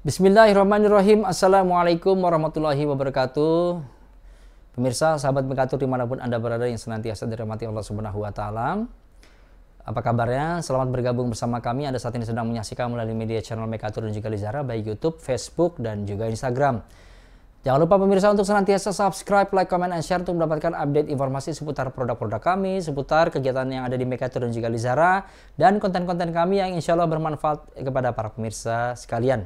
Bismillahirrahmanirrahim. Assalamualaikum warahmatullahi wabarakatuh. Pemirsa, sahabat Mekatur dimanapun Anda berada yang senantiasa dirahmati Allah Subhanahu wa Ta'ala. Apa kabarnya? Selamat bergabung bersama kami. Anda saat ini sedang menyaksikan melalui media channel Mekatur dan juga Lizara, baik YouTube, Facebook, dan juga Instagram. Jangan lupa pemirsa untuk senantiasa subscribe, like, comment, and share untuk mendapatkan update informasi seputar produk-produk kami, seputar kegiatan yang ada di Mekatur dan juga Lizara, dan konten-konten kami yang insya Allah bermanfaat kepada para pemirsa sekalian.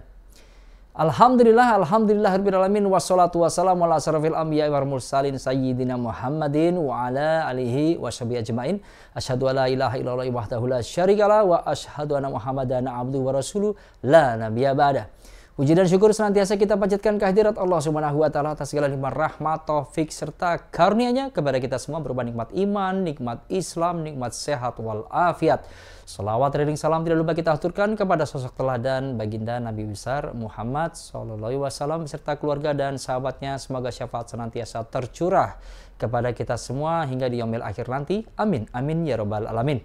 Alhamdulillahirabbil alamin, wassalatu wassalamu ala asrofil anbiya'i wal mursalin sayyidina Muhammadin wa ala alihi washabihi ajmain. Asyhadu alla ilaha illallah wahdahu la syarikalah wa asyhadu anna Muhammadan abduhu wa rasuluh la nabiyya ba'da. Puji dan syukur senantiasa kita panjatkan kehadirat Allah Subhanahu wa Ta'ala atas segala nikmat, rahmat, taufik serta karunia-Nya kepada kita semua berupa nikmat iman, nikmat Islam, nikmat sehat wal afiat. Salawat ring salam tidak lupa kita aturkan kepada sosok teladan baginda Nabi besar Muhammad SAW beserta keluarga dan sahabatnya. Semoga syafaat senantiasa tercurah kepada kita semua hingga di yaumil akhir nanti. Amin, amin ya rabbal alamin.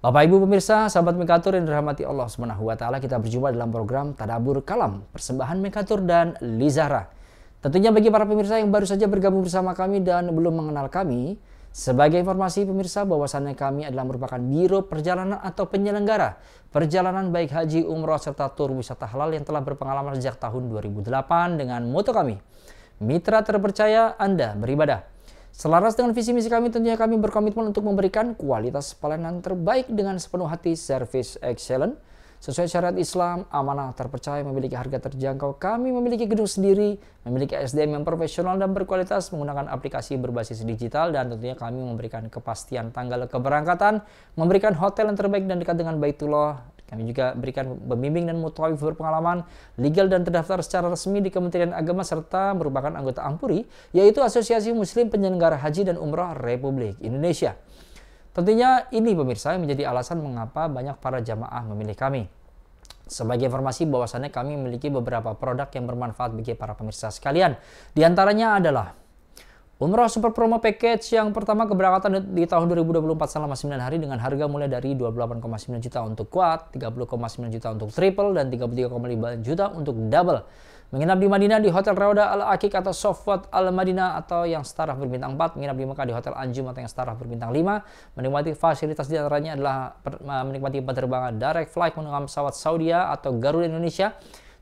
Bapak Ibu pemirsa, sahabat Mekatur yang dirahmati Allah Subhanahu wa Ta'ala, kita berjumpa dalam program Tadabbur Kalam, persembahan Mekatur dan Lizara. Tentunya bagi para pemirsa yang baru saja bergabung bersama kami dan belum mengenal kami, sebagai informasi pemirsa bahwasannya kami adalah merupakan biro perjalanan atau penyelenggara perjalanan baik haji, umroh, serta tur wisata halal yang telah berpengalaman sejak tahun 2008 dengan moto kami, mitra terpercaya Anda beribadah. Selaras dengan visi misi kami, tentunya kami berkomitmen untuk memberikan kualitas pelayanan terbaik dengan sepenuh hati, service excellent, sesuai syariat Islam, amanah, terpercaya, memiliki harga terjangkau. Kami memiliki gedung sendiri, memiliki SDM yang profesional dan berkualitas, menggunakan aplikasi berbasis digital, dan tentunya kami memberikan kepastian tanggal keberangkatan, memberikan hotel yang terbaik dan dekat dengan Baitullah. Kami juga berikan pembimbing dan mutawif berpengalaman, legal dan terdaftar secara resmi di Kementerian Agama serta merupakan anggota AMPURI, yaitu Asosiasi Muslim Penyelenggara Haji dan Umrah Republik Indonesia. Tentunya ini pemirsa yang menjadi alasan mengapa banyak para jamaah memilih kami. Sebagai informasi bahwasannya kami memiliki beberapa produk yang bermanfaat bagi para pemirsa sekalian. Di antaranya adalah Umrah Super Promo Package yang pertama, keberangkatan di tahun 2024 selama 9 hari dengan harga mulai dari 28,9 juta untuk quad, 30,9 juta untuk triple, dan 33,5 juta untuk double. Menginap di Madinah di Hotel Rauda Al-Aqiq atau Sofwat Al-Madinah atau yang staraf berbintang 4, menginap di Mekah di Hotel Anjum atau yang staraf berbintang 5, menikmati fasilitas di antaranya adalah menikmati penerbangan direct flight menggunakan pesawat Saudia atau Garuda Indonesia,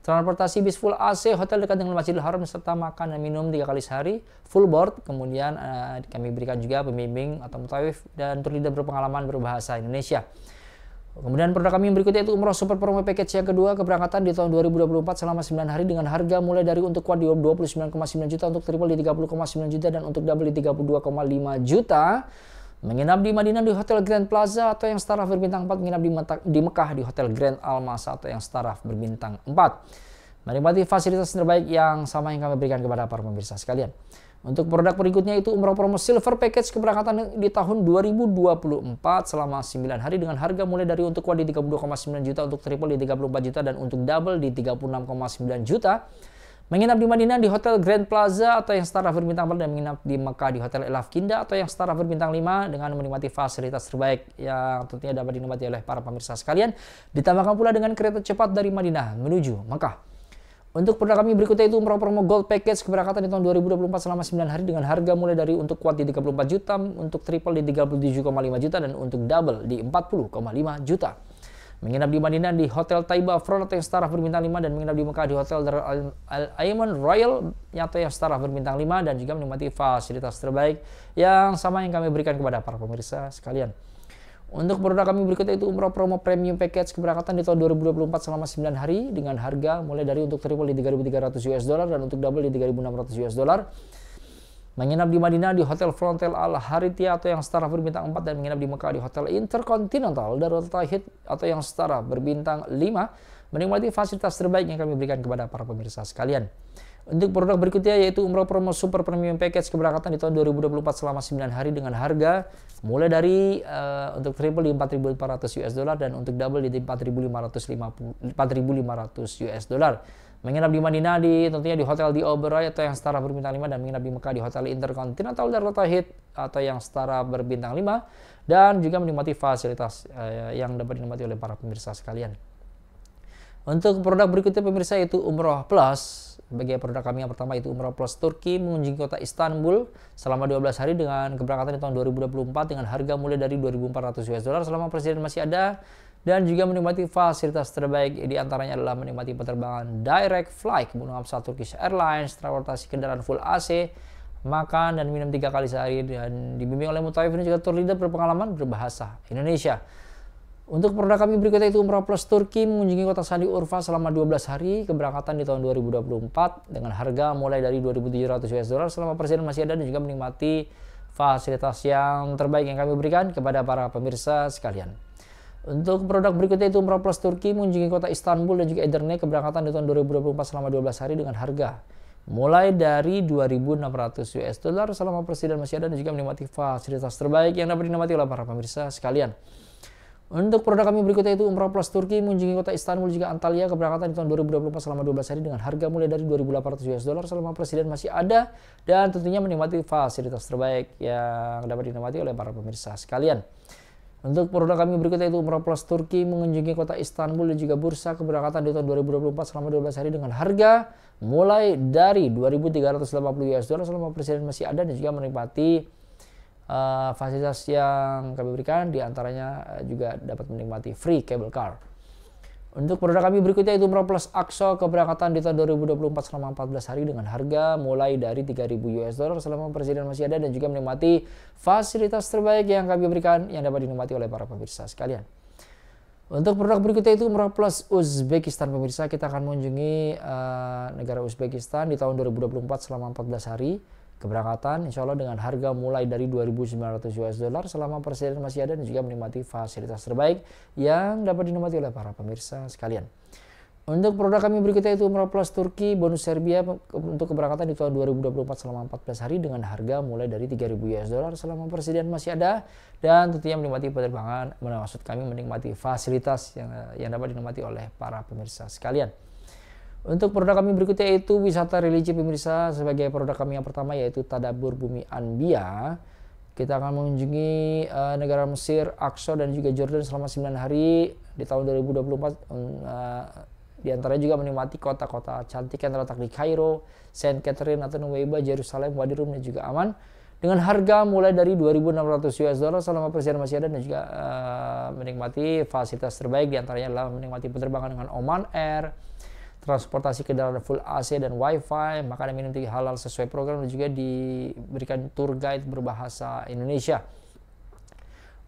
transportasi bis full AC, hotel dekat dengan Masjidil Haram, serta makan dan minum 3 kali sehari, full board. Kemudian kami berikan juga pembimbing atau mutawif dan tour leader berpengalaman berbahasa Indonesia. Kemudian produk kami yang berikutnya itu Umrah Super Promo Package yang kedua, keberangkatan di tahun 2024 selama 9 hari dengan harga mulai dari untuk quad di 29,9 juta, untuk triple di 30,9 juta, dan untuk double di 32,5 juta. Menginap di Madinah di Hotel Grand Plaza atau yang staraf berbintang 4, menginap di Mekah di Hotel Grand Al-Masa atau yang staraf berbintang 4. Menikmati fasilitas terbaik yang sama yang kami berikan kepada para pemirsa sekalian. Untuk produk berikutnya itu Umrah Promo Silver Package, keberangkatan di tahun 2024 selama 9 hari dengan harga mulai dari untuk quad di 32,9 juta, untuk triple di 34 juta, dan untuk double di 36,9 juta. Menginap di Madinah di Hotel Grand Plaza atau yang staraf berbintang 4, dan menginap di Mekah di Hotel El Afkinda atau yang staraf berbintang 5 dengan menikmati fasilitas terbaik yang tentunya dapat dinikmati oleh para pemirsa sekalian. Ditambahkan pula dengan kereta cepat dari Madinah menuju Mekah. Untuk produk kami berikutnya itu Umrah Promo Gold Package, keberangkatan di tahun 2024 selama 9 hari dengan harga mulai dari untuk quad di 34 juta, untuk triple di 37,5 juta, dan untuk double di 40,5 juta. Menginap di Madinah di Hotel Taibah Front atau yang staraf berbintang 5, dan menginap di Mekah di Hotel Al-Aiman Royal atau yang staraf berbintang 5, dan juga menikmati fasilitas terbaik yang sama yang kami berikan kepada para pemirsa sekalian. Untuk produk kami berikutnya itu Umrah Promo Premium Package, keberangkatan di tahun 2024 selama 9 hari dengan harga mulai dari untuk triple di 3.300 US dollar, dan untuk double di 3.600 US dollar. Menginap di Madinah di Hotel Frontel Al Harithiyah atau yang staraf berbintang 4, dan menginap di Mekah di Hotel Intercontinental Darul Tauhid atau yang staraf berbintang 5, menikmati fasilitas terbaik yang kami berikan kepada para pemirsa sekalian. Untuk produk berikutnya yaitu Umrah Promo Super Premium Package, keberangkatan di tahun 2024 selama 9 hari dengan harga mulai dari untuk triple di 4.400 US dollar, dan untuk double di 4.500 US dollar. Menginap di Madinah tentunya di Hotel di Oberoi atau yang setara berbintang 5, dan menginap di Mekah di Hotel Intercontinental Darul Tauhid atau yang setara berbintang 5, dan juga menikmati fasilitas yang dapat dinikmati oleh para pemirsa sekalian. Untuk produk berikutnya pemirsa itu Umroh Plus. Sebagai produk kami yang pertama itu Umroh Plus Turki mengunjungi kota Istanbul selama 12 hari dengan keberangkatan di tahun 2024 dengan harga mulai dari 2.400 US dollar selama presiden masih ada, dan juga menikmati fasilitas terbaik di antaranya adalah menikmati penerbangan direct flight menggunakan pesawat Turkish Airlines, transportasi kendaraan full AC, makan dan minum 3 kali sehari, dan dibimbing oleh mutawif dan juga tour leader berpengalaman berbahasa Indonesia. Untuk produk kami berikutnya itu Umroh Plus Turki mengunjungi kota Sandi Urfa selama 12 hari keberangkatan di tahun 2024 dengan harga mulai dari 2.700 US dollar selama presiden masih ada, dan juga menikmati fasilitas yang terbaik yang kami berikan kepada para pemirsa sekalian. Untuk produk berikutnya itu Umroh Plus Turki mengunjungi kota Istanbul dan juga Edirne keberangkatan di tahun 2024 selama 12 hari dengan harga mulai dari 2.600 US dollar selama presiden masih ada, dan juga menikmati fasilitas terbaik yang dapat dinikmati oleh para pemirsa sekalian. Untuk produk kami berikutnya itu Umroh Plus Turki mengunjungi kota Istanbul juga Antalya keberangkatan di tahun 2024 selama 12 hari dengan harga mulai dari 2.800 US dollar selama presiden masih ada, dan tentunya menikmati fasilitas terbaik yang dapat dinikmati oleh para pemirsa sekalian. Untuk produk kami berikutnya itu Umroh Plus Turki mengunjungi kota Istanbul dan juga Bursa keberangkatan di tahun 2024 selama 12 hari dengan harga mulai dari 2.380 US dollar selama presiden masih ada, dan juga menikmati fasilitas yang kami berikan diantaranya juga dapat menikmati free cable car. Untuk produk kami berikutnya itu Umroh Plus Aqsa keberangkatan di tahun 2024 selama 14 hari dengan harga mulai dari 3.000 US dollar selama presiden masih ada, dan juga menikmati fasilitas terbaik yang kami berikan yang dapat dinikmati oleh para pemirsa sekalian. Untuk produk berikutnya itu Umroh Plus Uzbekistan pemirsa, kita akan mengunjungi negara Uzbekistan di tahun 2024 selama 14 hari keberangkatan insya Allah dengan harga mulai dari 2.900 US dollar selama presiden masih ada, dan juga menikmati fasilitas terbaik yang dapat dinikmati oleh para pemirsa sekalian. Untuk produk kami berikutnya itu Umroh Plus Turki bonus Serbia untuk keberangkatan di tahun 2024 selama 14 hari dengan harga mulai dari 3.000 US dollar selama presiden masih ada, dan tentunya menikmati penerbangan, maksud kami menikmati fasilitas yang dapat dinikmati oleh para pemirsa sekalian. Untuk produk kami berikutnya itu wisata religi pemirsa, sebagai produk kami yang pertama yaitu Tadabur Bumi Anbiya. Kita akan mengunjungi negara Mesir, Aqsa dan juga Jordan selama 9 hari di tahun 2024. Di antaranya juga menikmati kota-kota cantik yang terletak di Kairo, Saint Catherine atau Nuwaiba, Jerusalem, Wadi Rum dan juga Aman dengan harga mulai dari 2.600 US dollar selama presiden masih ada, dan juga menikmati fasilitas terbaik di antaranya adalah menikmati penerbangan dengan Oman Air, transportasi kendaraan full AC dan Wi-Fi, makanan minum halal sesuai program, dan juga diberikan tour guide berbahasa Indonesia.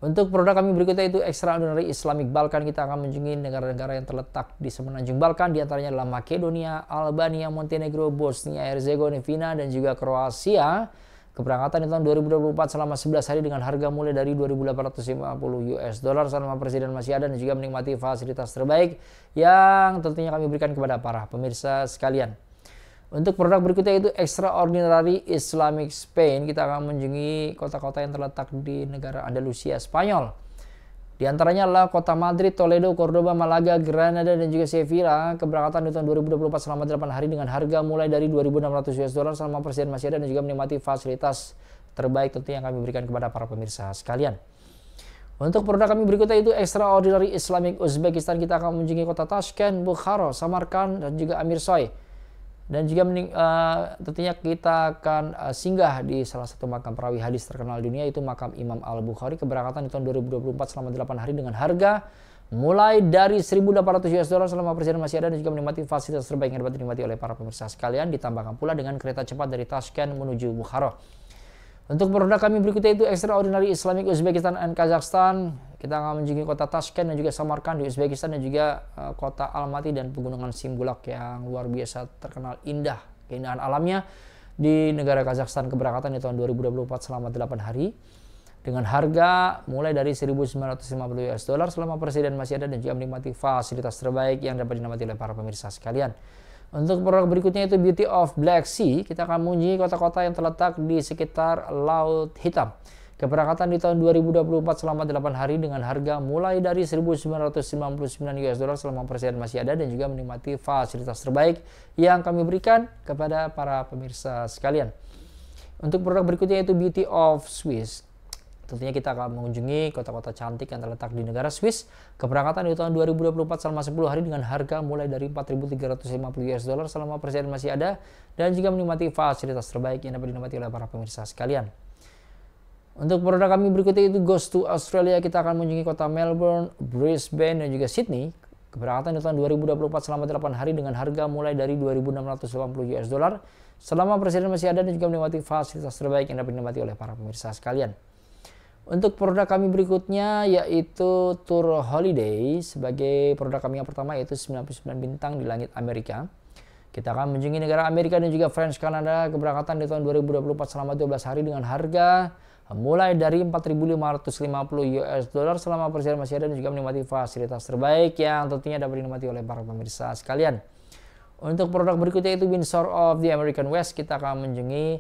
Untuk produk kami berikutnya itu Extraordinary Islamic Balkan, kita akan mengunjungi negara-negara yang terletak di semenanjung Balkan, di antaranya adalah Makedonia, Albania, Montenegro, Bosnia Herzegovina dan juga Kroasia. Keberangkatan di tahun 2024 selama 11 hari dengan harga mulai dari 2.850 US dollar selama presiden masih ada, dan juga menikmati fasilitas terbaik yang tentunya kami berikan kepada para pemirsa sekalian. Untuk produk berikutnya itu Extraordinary Islamic Spain, kita akan mengunjungi kota-kota yang terletak di negara Andalusia, Spanyol. Di antaranya adalah kota Madrid, Toledo, Cordoba, Malaga, Granada dan juga Sevilla. Keberangkatan di tahun 2024 selama 8 hari dengan harga mulai dari 2.600 US dollar selama presiden masih ada, dan juga menikmati fasilitas terbaik tentu yang kami berikan kepada para pemirsa sekalian. Untuk produk kami berikutnya itu Extraordinary Islamic Uzbekistan, kita akan mengunjungi kota Tashkent, Bukhara, Samarkand dan juga Amirsoy. Dan juga tentunya kita akan singgah di salah satu makam perawi hadis terkenal dunia, itu makam Imam Al-Bukhari. Keberangkatan di tahun 2024 selama 8 hari dengan harga mulai dari 1.800 US dollar selama presiden masih ada, dan juga menikmati fasilitas terbaik yang dapat dinikmati oleh para pemirsa sekalian, ditambahkan pula dengan kereta cepat dari Tashkent menuju Bukhara. Untuk produk kami berikutnya itu Extraordinary Islamic Uzbekistan and Kazakhstan, kita akan mengunjungi kota Tashkent dan juga Samarkand di Uzbekistan, dan juga kota Almaty dan pegunungan Simbulak yang luar biasa terkenal indah, keindahan alamnya di negara Kazakhstan. Keberangkatan di tahun 2024 selama 8 hari dengan harga mulai dari 1.950 US dollar selama presiden masih ada, dan juga menikmati fasilitas terbaik yang dapat dinikmati oleh para pemirsa sekalian. Untuk produk berikutnya itu Beauty of Black Sea, kita akan mengunjungi kota-kota yang terletak di sekitar Laut Hitam. Keberangkatan di tahun 2024 selama 8 hari dengan harga mulai dari 1.999 US dollar selama presiden masih ada, dan juga menikmati fasilitas terbaik yang kami berikan kepada para pemirsa sekalian. Untuk produk berikutnya itu Beauty of Swiss. tentunya kita akan mengunjungi kota-kota cantik yang terletak di negara Swiss. Keberangkatan di tahun 2024 selama 10 hari dengan harga mulai dari 4.350 US dollar selama persediaan masih ada, dan juga menikmati fasilitas terbaik yang dapat dinikmati oleh para pemirsa sekalian. Untuk produk kami berikutnya itu Goes to Australia. Kita akan mengunjungi kota Melbourne, Brisbane, dan juga Sydney. Keberangkatan di tahun 2024 selama 8 hari dengan harga mulai dari 2.680 US dollar selama persediaan masih ada, dan juga menikmati fasilitas terbaik yang dapat dinikmati oleh para pemirsa sekalian. Untuk produk kami berikutnya yaitu Tour Holiday. Sebagai produk kami yang pertama yaitu 99 bintang di langit Amerika. Kita akan mengunjungi negara Amerika dan juga French Canada. Keberangkatan di tahun 2024 selama 12 hari dengan harga mulai dari 4.550 US dollar selama persediaan masih ada, dan juga menikmati fasilitas terbaik yang tentunya dapat dinikmati oleh para pemirsa sekalian. Untuk produk berikutnya itu Windsor of the American West. Kita akan mengunjungi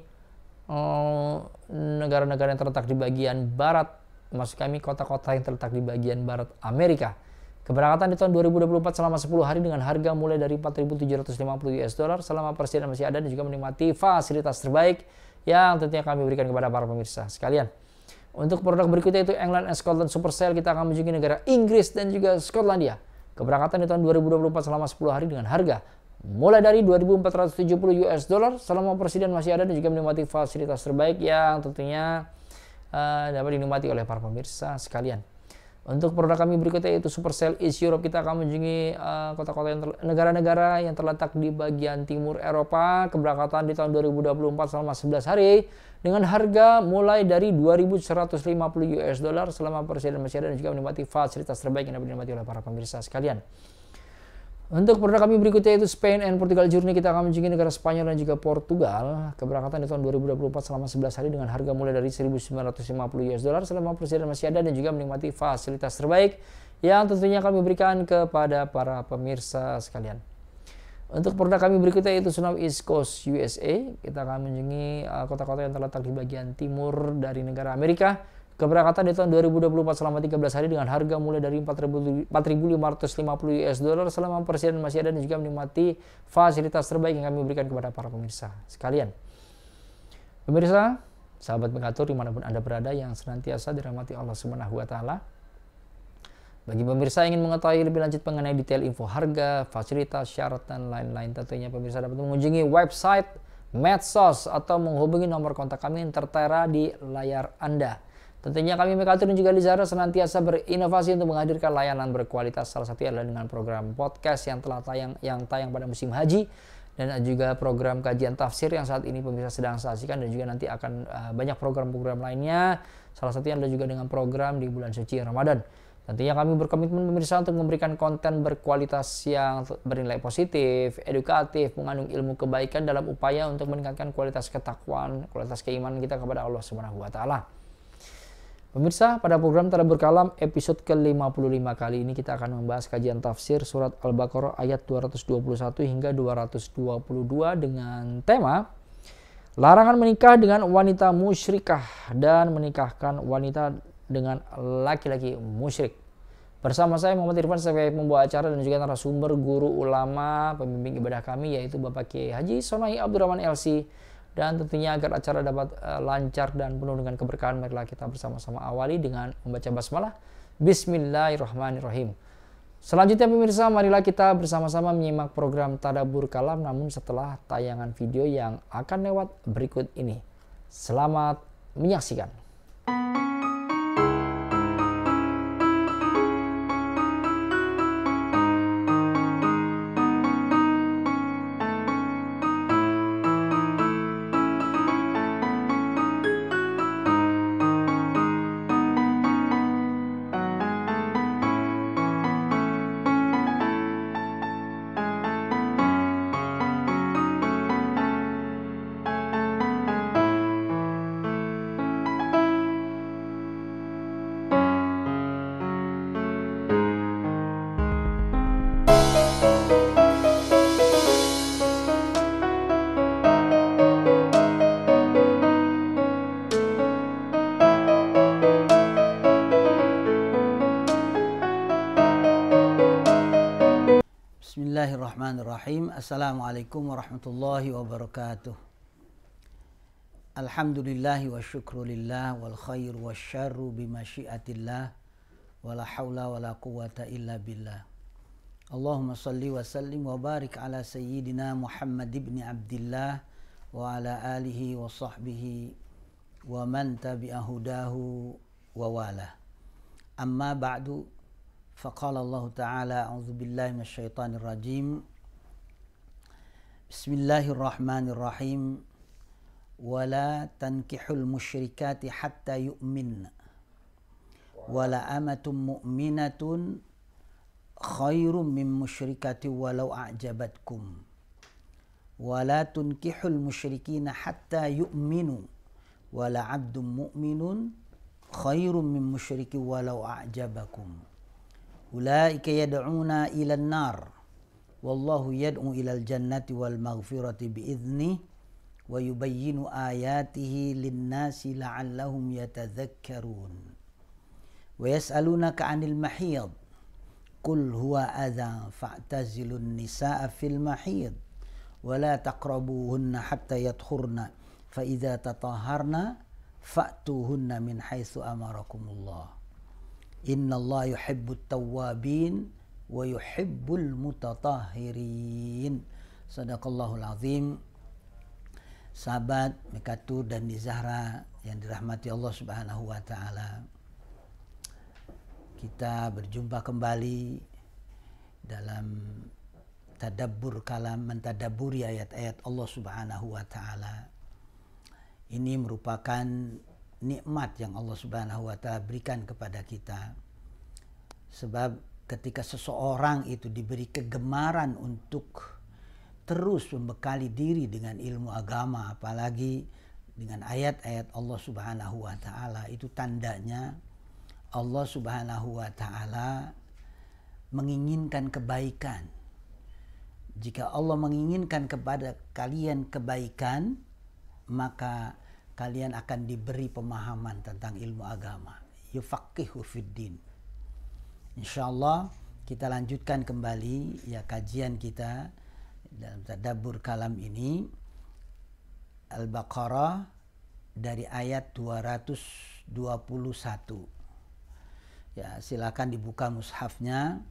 negara-negara yang terletak di bagian barat, maksud kami kota-kota yang terletak di bagian barat Amerika. Keberangkatan di tahun 2024 selama 10 hari dengan harga mulai dari 4.750 US dollar selama persediaan masih ada, dan juga menikmati fasilitas terbaik yang tentunya kami berikan kepada para pemirsa sekalian. Untuk produk berikutnya itu England and Scotland Super Sale. Kita akan mengunjungi negara Inggris dan juga Skotlandia. Keberangkatan di tahun 2024 selama 10 hari dengan harga mulai dari 2.470 US dollar selama persediaan masih ada, dan juga menikmati fasilitas terbaik yang tentunya dapat dinikmati oleh para pemirsa sekalian. Untuk produk kami berikutnya yaitu Supercell East Europe. Kita akan mengunjungi kota-kota negara-negara yang terletak di bagian timur Eropa. Keberangkatan di tahun 2024 selama 11 hari dengan harga mulai dari 2.150 US dollar selama persediaan masih ada, dan juga menikmati fasilitas terbaik yang dapat dinikmati oleh para pemirsa sekalian. Untuk produk kami berikutnya itu Spain and Portugal Journey. Kita akan mengunjungi negara Spanyol dan juga Portugal. Keberangkatan di tahun 2024 selama 11 hari dengan harga mulai dari 1.950 US dollar selama persediaan masih ada, dan juga menikmati fasilitas terbaik yang tentunya kami berikan kepada para pemirsa sekalian. Untuk produk kami berikutnya itu Snow East Coast USA. Kita akan mengunjungi kota-kota yang terletak di bagian timur dari negara Amerika. Keberangkatan di tahun 2024 selama 13 hari dengan harga mulai dari 4.550 US dollar selama persediaan masih ada, dan juga menikmati fasilitas terbaik yang kami berikan kepada para pemirsa sekalian. Pemirsa, sahabat pengatur dimanapun Anda berada yang senantiasa dirahmati Allah Subhanahu wa Ta'ala. Bagi pemirsa yang ingin mengetahui lebih lanjut mengenai detail info harga, fasilitas, syarat, dan lain-lain, tentunya pemirsa dapat mengunjungi website, medsos, atau menghubungi nomor kontak kami yang tertera di layar Anda. Tentunya kami Mekatur dan juga Lizara senantiasa berinovasi untuk menghadirkan layanan berkualitas. Salah satunya adalah dengan program podcast yang telah tayang pada musim haji, dan juga program kajian tafsir yang saat ini pemirsa sedang saksikan, dan juga nanti akan banyak program-program lainnya. Salah satunya adalah juga dengan program di bulan suci Ramadan. Tentunya kami berkomitmen pemirsa untuk memberikan konten berkualitas yang bernilai positif, edukatif, mengandung ilmu kebaikan dalam upaya untuk meningkatkan kualitas ketakwaan, kualitas keimanan kita kepada Allah Subhanahu wa Ta'ala. Pemirsa, pada program Tadabbur Kalam episode ke-55 kali ini kita akan membahas kajian tafsir surat Al-Baqarah ayat 221 hingga 222 dengan tema larangan menikah dengan wanita musyrikah dan menikahkan wanita dengan laki-laki musyrik. Bersama saya Muhammad Irfan sebagai pembawa acara dan juga narasumber guru ulama pembimbing ibadah kami yaitu Bapak Kiai Haji Sonai Abdurrahman LC. Dan tentunya agar acara dapat lancar dan penuh dengan keberkahan, marilah kita bersama-sama awali dengan membaca basmalah. Bismillahirrahmanirrahim. Selanjutnya pemirsa, marilah kita bersama-sama menyimak program Tadabbur Kalam, namun setelah tayangan video yang akan lewat berikut ini. Selamat menyaksikan. Bismillahirrahmanirrahim. Assalamualaikum warahmatullahi wabarakatuh. Alhamdulillahi wa syukrulillah wal khairu wa syarru bimasyiatillah wa la hawla wa la quwata illa billah. Allahumma salli wa sallim wa barik ala sayyidina Muhammad ibn Abdillah wa ala alihi wa sahbihi wa man tabi'ahudahu wa wala. Amma ba'du, faqala Allah ta'ala a'udzu billahi minasyaitonir rajim. Bismillahirrahmanirrahim. Wala tankihul musyrikati hatta yu'minna wala amatum mu'minatun khairum min musyrikati walau a'jabatkum wala tunkihul musyrikina hatta yu'minu wala abdum mu'minun khairum min musyriki walau a'jabakum ulaika yad'una ilan nar wallahu yad'u ilal jannati wal maghfirati bi'idhnih wa yubayyinu ayatihi linnasi la'allahum yatadhakkarun wa yas'alunaka 'anil mahid qul huwa adhan fa'tazilun nisaa fil mahid wa la taqrabuhunna hatta yatahharna fa idza tatahharna fa'tuhunna min haitsu amarakumullah innallaha yuhibbut tawwabin wa yuhibbul mutatahhirin. Shadaqallahul azim. Sahabat Mekatur dan Nizahra yang dirahmati Allah Subhanahu wa taala. Kita berjumpa kembali dalam tadabbur kalam, mentadabburi ayat-ayat Allah Subhanahu wa taala. Ini merupakan nikmat yang Allah Subhanahu wa taala berikan kepada kita. Sebab ketika seseorang itu diberi kegemaran untuk terus membekali diri dengan ilmu agama, apalagi dengan ayat-ayat Allah Subhanahu wa taala, itu tandanya Allah Subhanahu wa taala menginginkan kebaikan. Jika Allah menginginkan kepada kalian kebaikan, maka kalian akan diberi pemahaman tentang ilmu agama. Yufaqihu fiddin. Insyaallah kita lanjutkan kembali ya kajian kita dalam tadabbur kalam ini, Al-Baqarah dari ayat 221. Ya, silakan dibuka mushafnya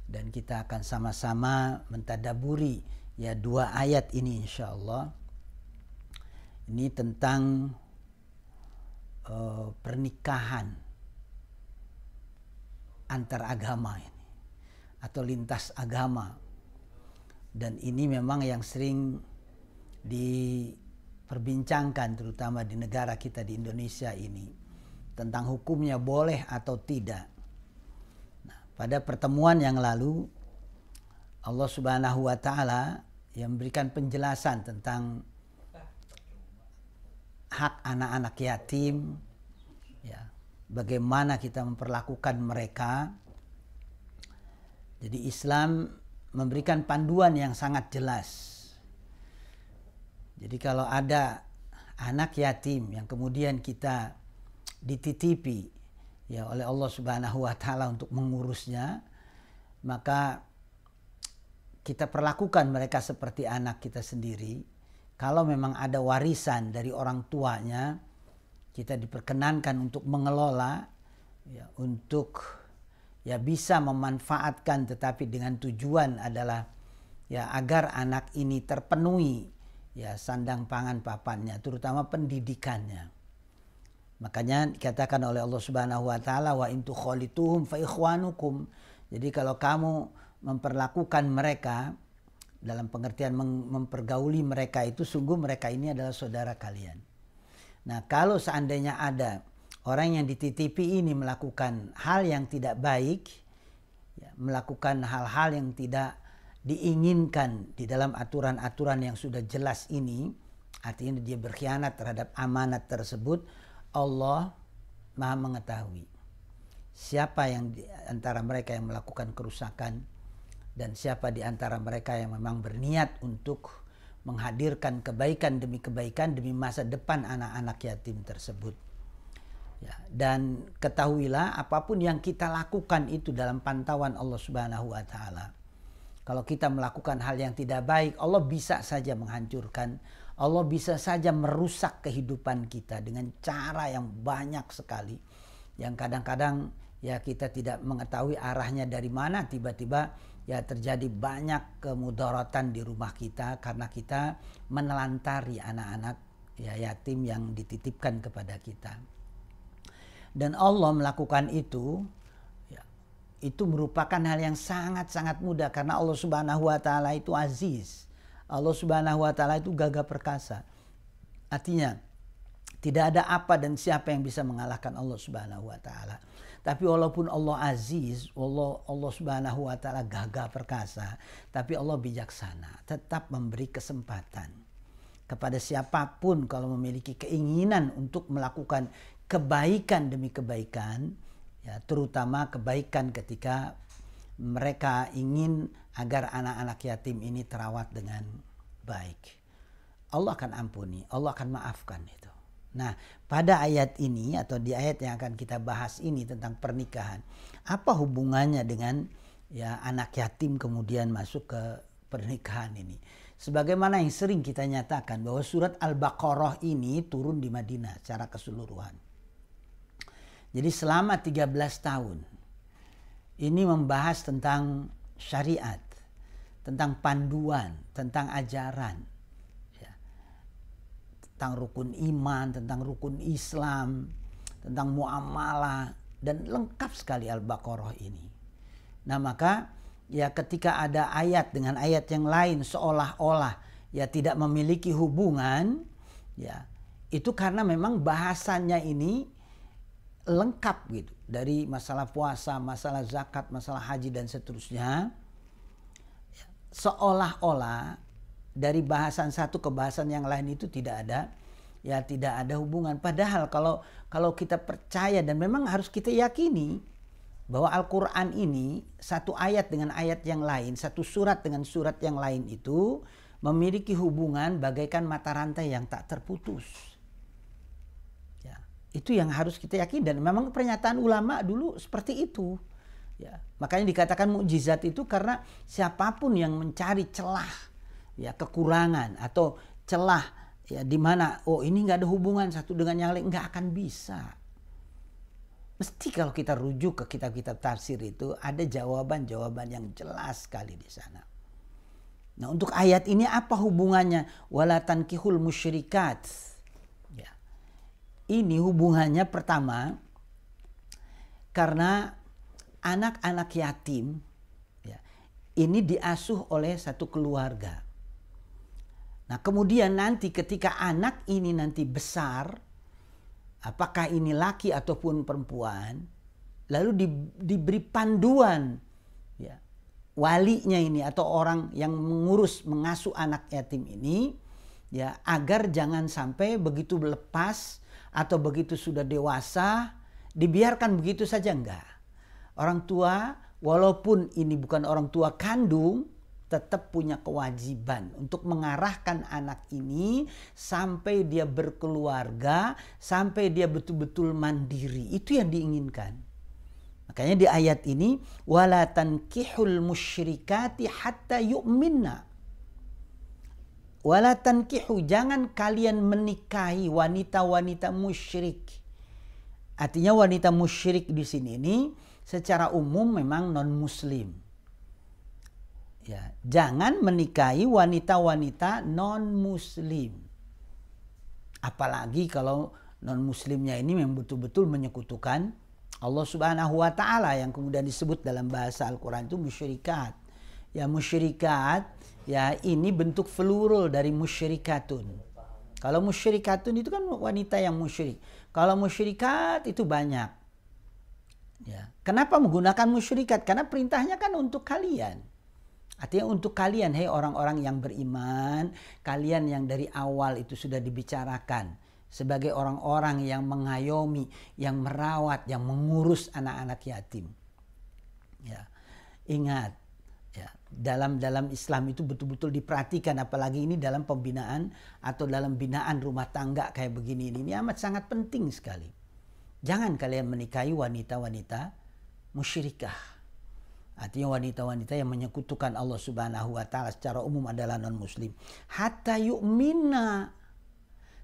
dan kita akan sama-sama mentadabburi ya dua ayat ini insyaallah. Ini tentang pernikahan antar agama ini atau lintas agama. Dan ini memang yang sering diperbincangkan terutama di negara kita di Indonesia ini tentang hukumnya boleh atau tidak. Nah, pada pertemuan yang lalu Allah Subhanahu wa taala yang memberikan penjelasan tentang hak anak-anak yatim, ya, bagaimana kita memperlakukan mereka. Jadi Islam memberikan panduan yang sangat jelas. Jadi kalau ada anak yatim yang kemudian kita dititipi ya oleh Allah Subhanahu wa taala untuk mengurusnya, maka kita perlakukan mereka seperti anak kita sendiri. Kalau memang ada warisan dari orang tuanya, kita diperkenankan untuk mengelola ya, untuk ya bisa memanfaatkan, tetapi dengan tujuan adalah ya agar anak ini terpenuhi ya sandang pangan papannya, terutama pendidikannya. Makanya dikatakan oleh Allah Subhanahu wa taala wa in tukhalituhum fa ikhwanukum. Jadi kalau kamu memperlakukan mereka dalam pengertian mempergauli mereka itu, sungguh mereka ini adalah saudara kalian. Nah, kalau seandainya ada orang yang dititipi ini melakukan hal yang tidak baik, ya, melakukan hal-hal yang tidak diinginkan di dalam aturan-aturan yang sudah jelas ini, artinya dia berkhianat terhadap amanat tersebut, Allah Maha mengetahui siapa yang di antara mereka yang melakukan kerusakan dan siapa di antara mereka yang memang berniat untuk menghadirkan kebaikan demi masa depan anak-anak yatim tersebut. Ya, dan ketahuilah apapun yang kita lakukan itu dalam pantauan Allah Subhanahu wa taala. Kalau kita melakukan hal yang tidak baik, Allah bisa saja menghancurkan. Allah bisa saja merusak kehidupan kita dengan cara yang banyak sekali. Yang kadang-kadang ya kita tidak mengetahui arahnya dari mana, tiba-tiba ya terjadi banyak kemudaratan di rumah kita karena kita menelantari anak-anak ya yatim yang dititipkan kepada kita. Dan Allah melakukan itu, ya, itu merupakan hal yang sangat-sangat mudah karena Allah Subhanahu wa taala itu aziz. Allah Subhanahu wa taala itu gagah perkasa. Artinya tidak ada apa dan siapa yang bisa mengalahkan Allah Subhanahu wa taala. Tapi walaupun Allah aziz, Allah Subhanahu wa taala gagah perkasa, tapi Allah bijaksana, tetap memberi kesempatan kepada siapapun kalau memiliki keinginan untuk melakukan kebaikan demi kebaikan, ya, terutama kebaikan ketika mereka ingin agar anak-anak yatim ini terawat dengan baik. Allah akan ampuni, Allah akan maafkan itu. Nah, pada ayat ini atau di ayat yang akan kita bahas ini tentang pernikahan, apa hubungannya dengan ya anak yatim kemudian masuk ke pernikahan ini? Sebagaimana yang sering kita nyatakan bahwa surat Al-Baqarah ini turun di Madinah secara keseluruhan. Jadi selama 13 tahun ini membahas tentang syariat, tentang panduan, tentang ajaran, ya, tentang rukun iman, tentang rukun Islam, tentang muamalah, dan lengkap sekali Al-Baqarah ini. Nah maka ya ketika ada ayat dengan ayat yang lain seolah-olah ya tidak memiliki hubungan, ya itu karena memang bahasannya ini lengkap gitu, dari masalah puasa, masalah zakat, masalah haji dan seterusnya. Seolah-olah dari bahasan satu ke bahasan yang lain itu tidak ada hubungan. Padahal kalau kita percaya dan memang harus kita yakini bahwa Al-Quran ini satu ayat dengan ayat yang lain, satu surat dengan surat yang lain itu memiliki hubungan bagaikan mata rantai yang tak terputus. Itu yang harus kita yakini dan memang pernyataan ulama dulu seperti itu. Ya, makanya dikatakan mukjizat itu karena siapapun yang mencari celah, ya kekurangan atau celah ya di mana oh ini nggak ada hubungan satu dengan yang lain, nggak akan bisa. Mesti kalau kita rujuk ke kitab-kitab tafsir itu ada jawaban-jawaban yang jelas sekali di sana. Nah untuk ayat ini apa hubungannya? Wala tankihul musyrikat. Ini hubungannya pertama karena anak-anak yatim ya, ini diasuh oleh satu keluarga. Nah kemudian nanti ketika anak ini nanti besar, apakah ini laki ataupun perempuan, lalu diberi panduan ya, walinya ini atau orang yang mengasuh anak yatim ini ya agar jangan sampai begitu lepas atau begitu sudah dewasa dibiarkan begitu saja, enggak. Orang tua walaupun ini bukan orang tua kandung tetap punya kewajiban untuk mengarahkan anak ini sampai dia berkeluarga, sampai dia betul-betul mandiri. Itu yang diinginkan. Makanya di ayat ini wala tankihul musyrikati hatta yu'minna. Wala tankihu, jangan kalian menikahi wanita-wanita musyrik. Artinya wanita musyrik di sini ini secara umum memang non muslim. Ya, jangan menikahi wanita-wanita non muslim. Apalagi kalau non muslimnya ini memang betul-betul menyekutukan Allah Subhanahu wa taala yang kemudian disebut dalam bahasa Al-Qur'an itu musyrikat. Ya musyrikat ya ini bentuk plural dari musyrikatun. Kalau musyrikatun itu kan wanita yang musyrik. Kalau musyrikat itu banyak. Ya. Kenapa menggunakan musyrikat? Karena perintahnya kan untuk kalian. Artinya untuk kalian, hei orang-orang yang beriman, kalian yang dari awal itu sudah dibicarakan sebagai orang-orang yang mengayomi, yang merawat, yang mengurus anak-anak yatim. Ya. Ingat. Ya, dalam Islam itu betul-betul diperhatikan, apalagi ini dalam pembinaan atau dalam binaan rumah tangga kayak begini ini amat sangat penting sekali. Jangan kalian menikahi wanita-wanita musyrikah. Artinya wanita-wanita yang menyekutukan Allah Subhanahu wa taala secara umum adalah non-muslim. Hatta yu'minna,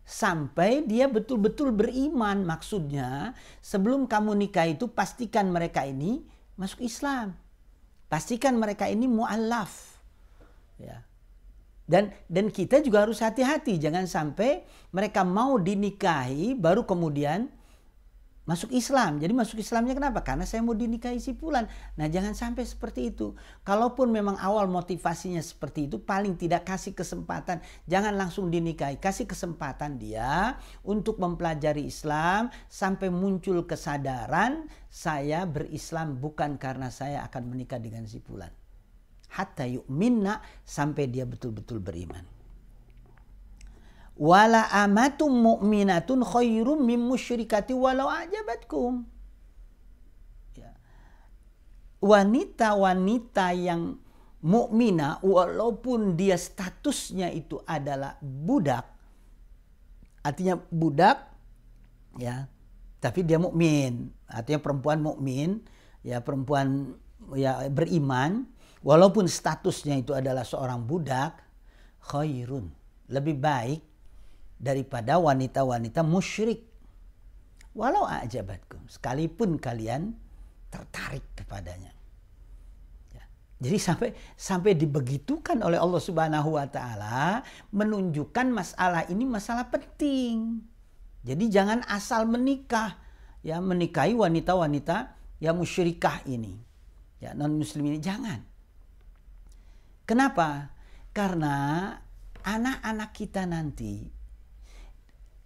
sampai dia betul-betul beriman. Maksudnya sebelum kamu nikah itu pastikan mereka ini masuk Islam. Pastikan mereka ini mu'allaf. Ya. Dan kita juga harus hati-hati, jangan sampai mereka mau dinikahi baru kemudian masuk Islam. Jadi masuk Islamnya kenapa? Karena saya mau dinikahi si fulan. Nah, jangan sampai seperti itu. Kalaupun memang awal motivasinya seperti itu, paling tidak kasih kesempatan. Jangan langsung dinikahi. Kasih kesempatan dia untuk mempelajari Islam sampai muncul kesadaran, saya berislam bukan karena saya akan menikah dengan si fulan. Hatta yu'minna, sampai dia betul-betul beriman. Wala amatum mu'minatun khairum min musyrikati walau ajabatkum. Ya. Wanita-wanita yang mukminah walaupun dia statusnya itu adalah budak, artinya budak ya, tapi dia mukmin, artinya perempuan mukmin, ya perempuan ya beriman, walaupun statusnya itu adalah seorang budak, khairun, lebih baik daripada wanita-wanita musyrik. Walau a'jabatkum, sekalipun kalian tertarik kepadanya. Ya. Jadi sampai dibegitukan oleh Allah Subhanahu wa taala, menunjukkan masalah ini masalah penting. Jadi jangan asal menikah, ya menikahi wanita-wanita yang musyrikah ini. Ya, non muslim ini jangan. Kenapa? Karena anak-anak kita nanti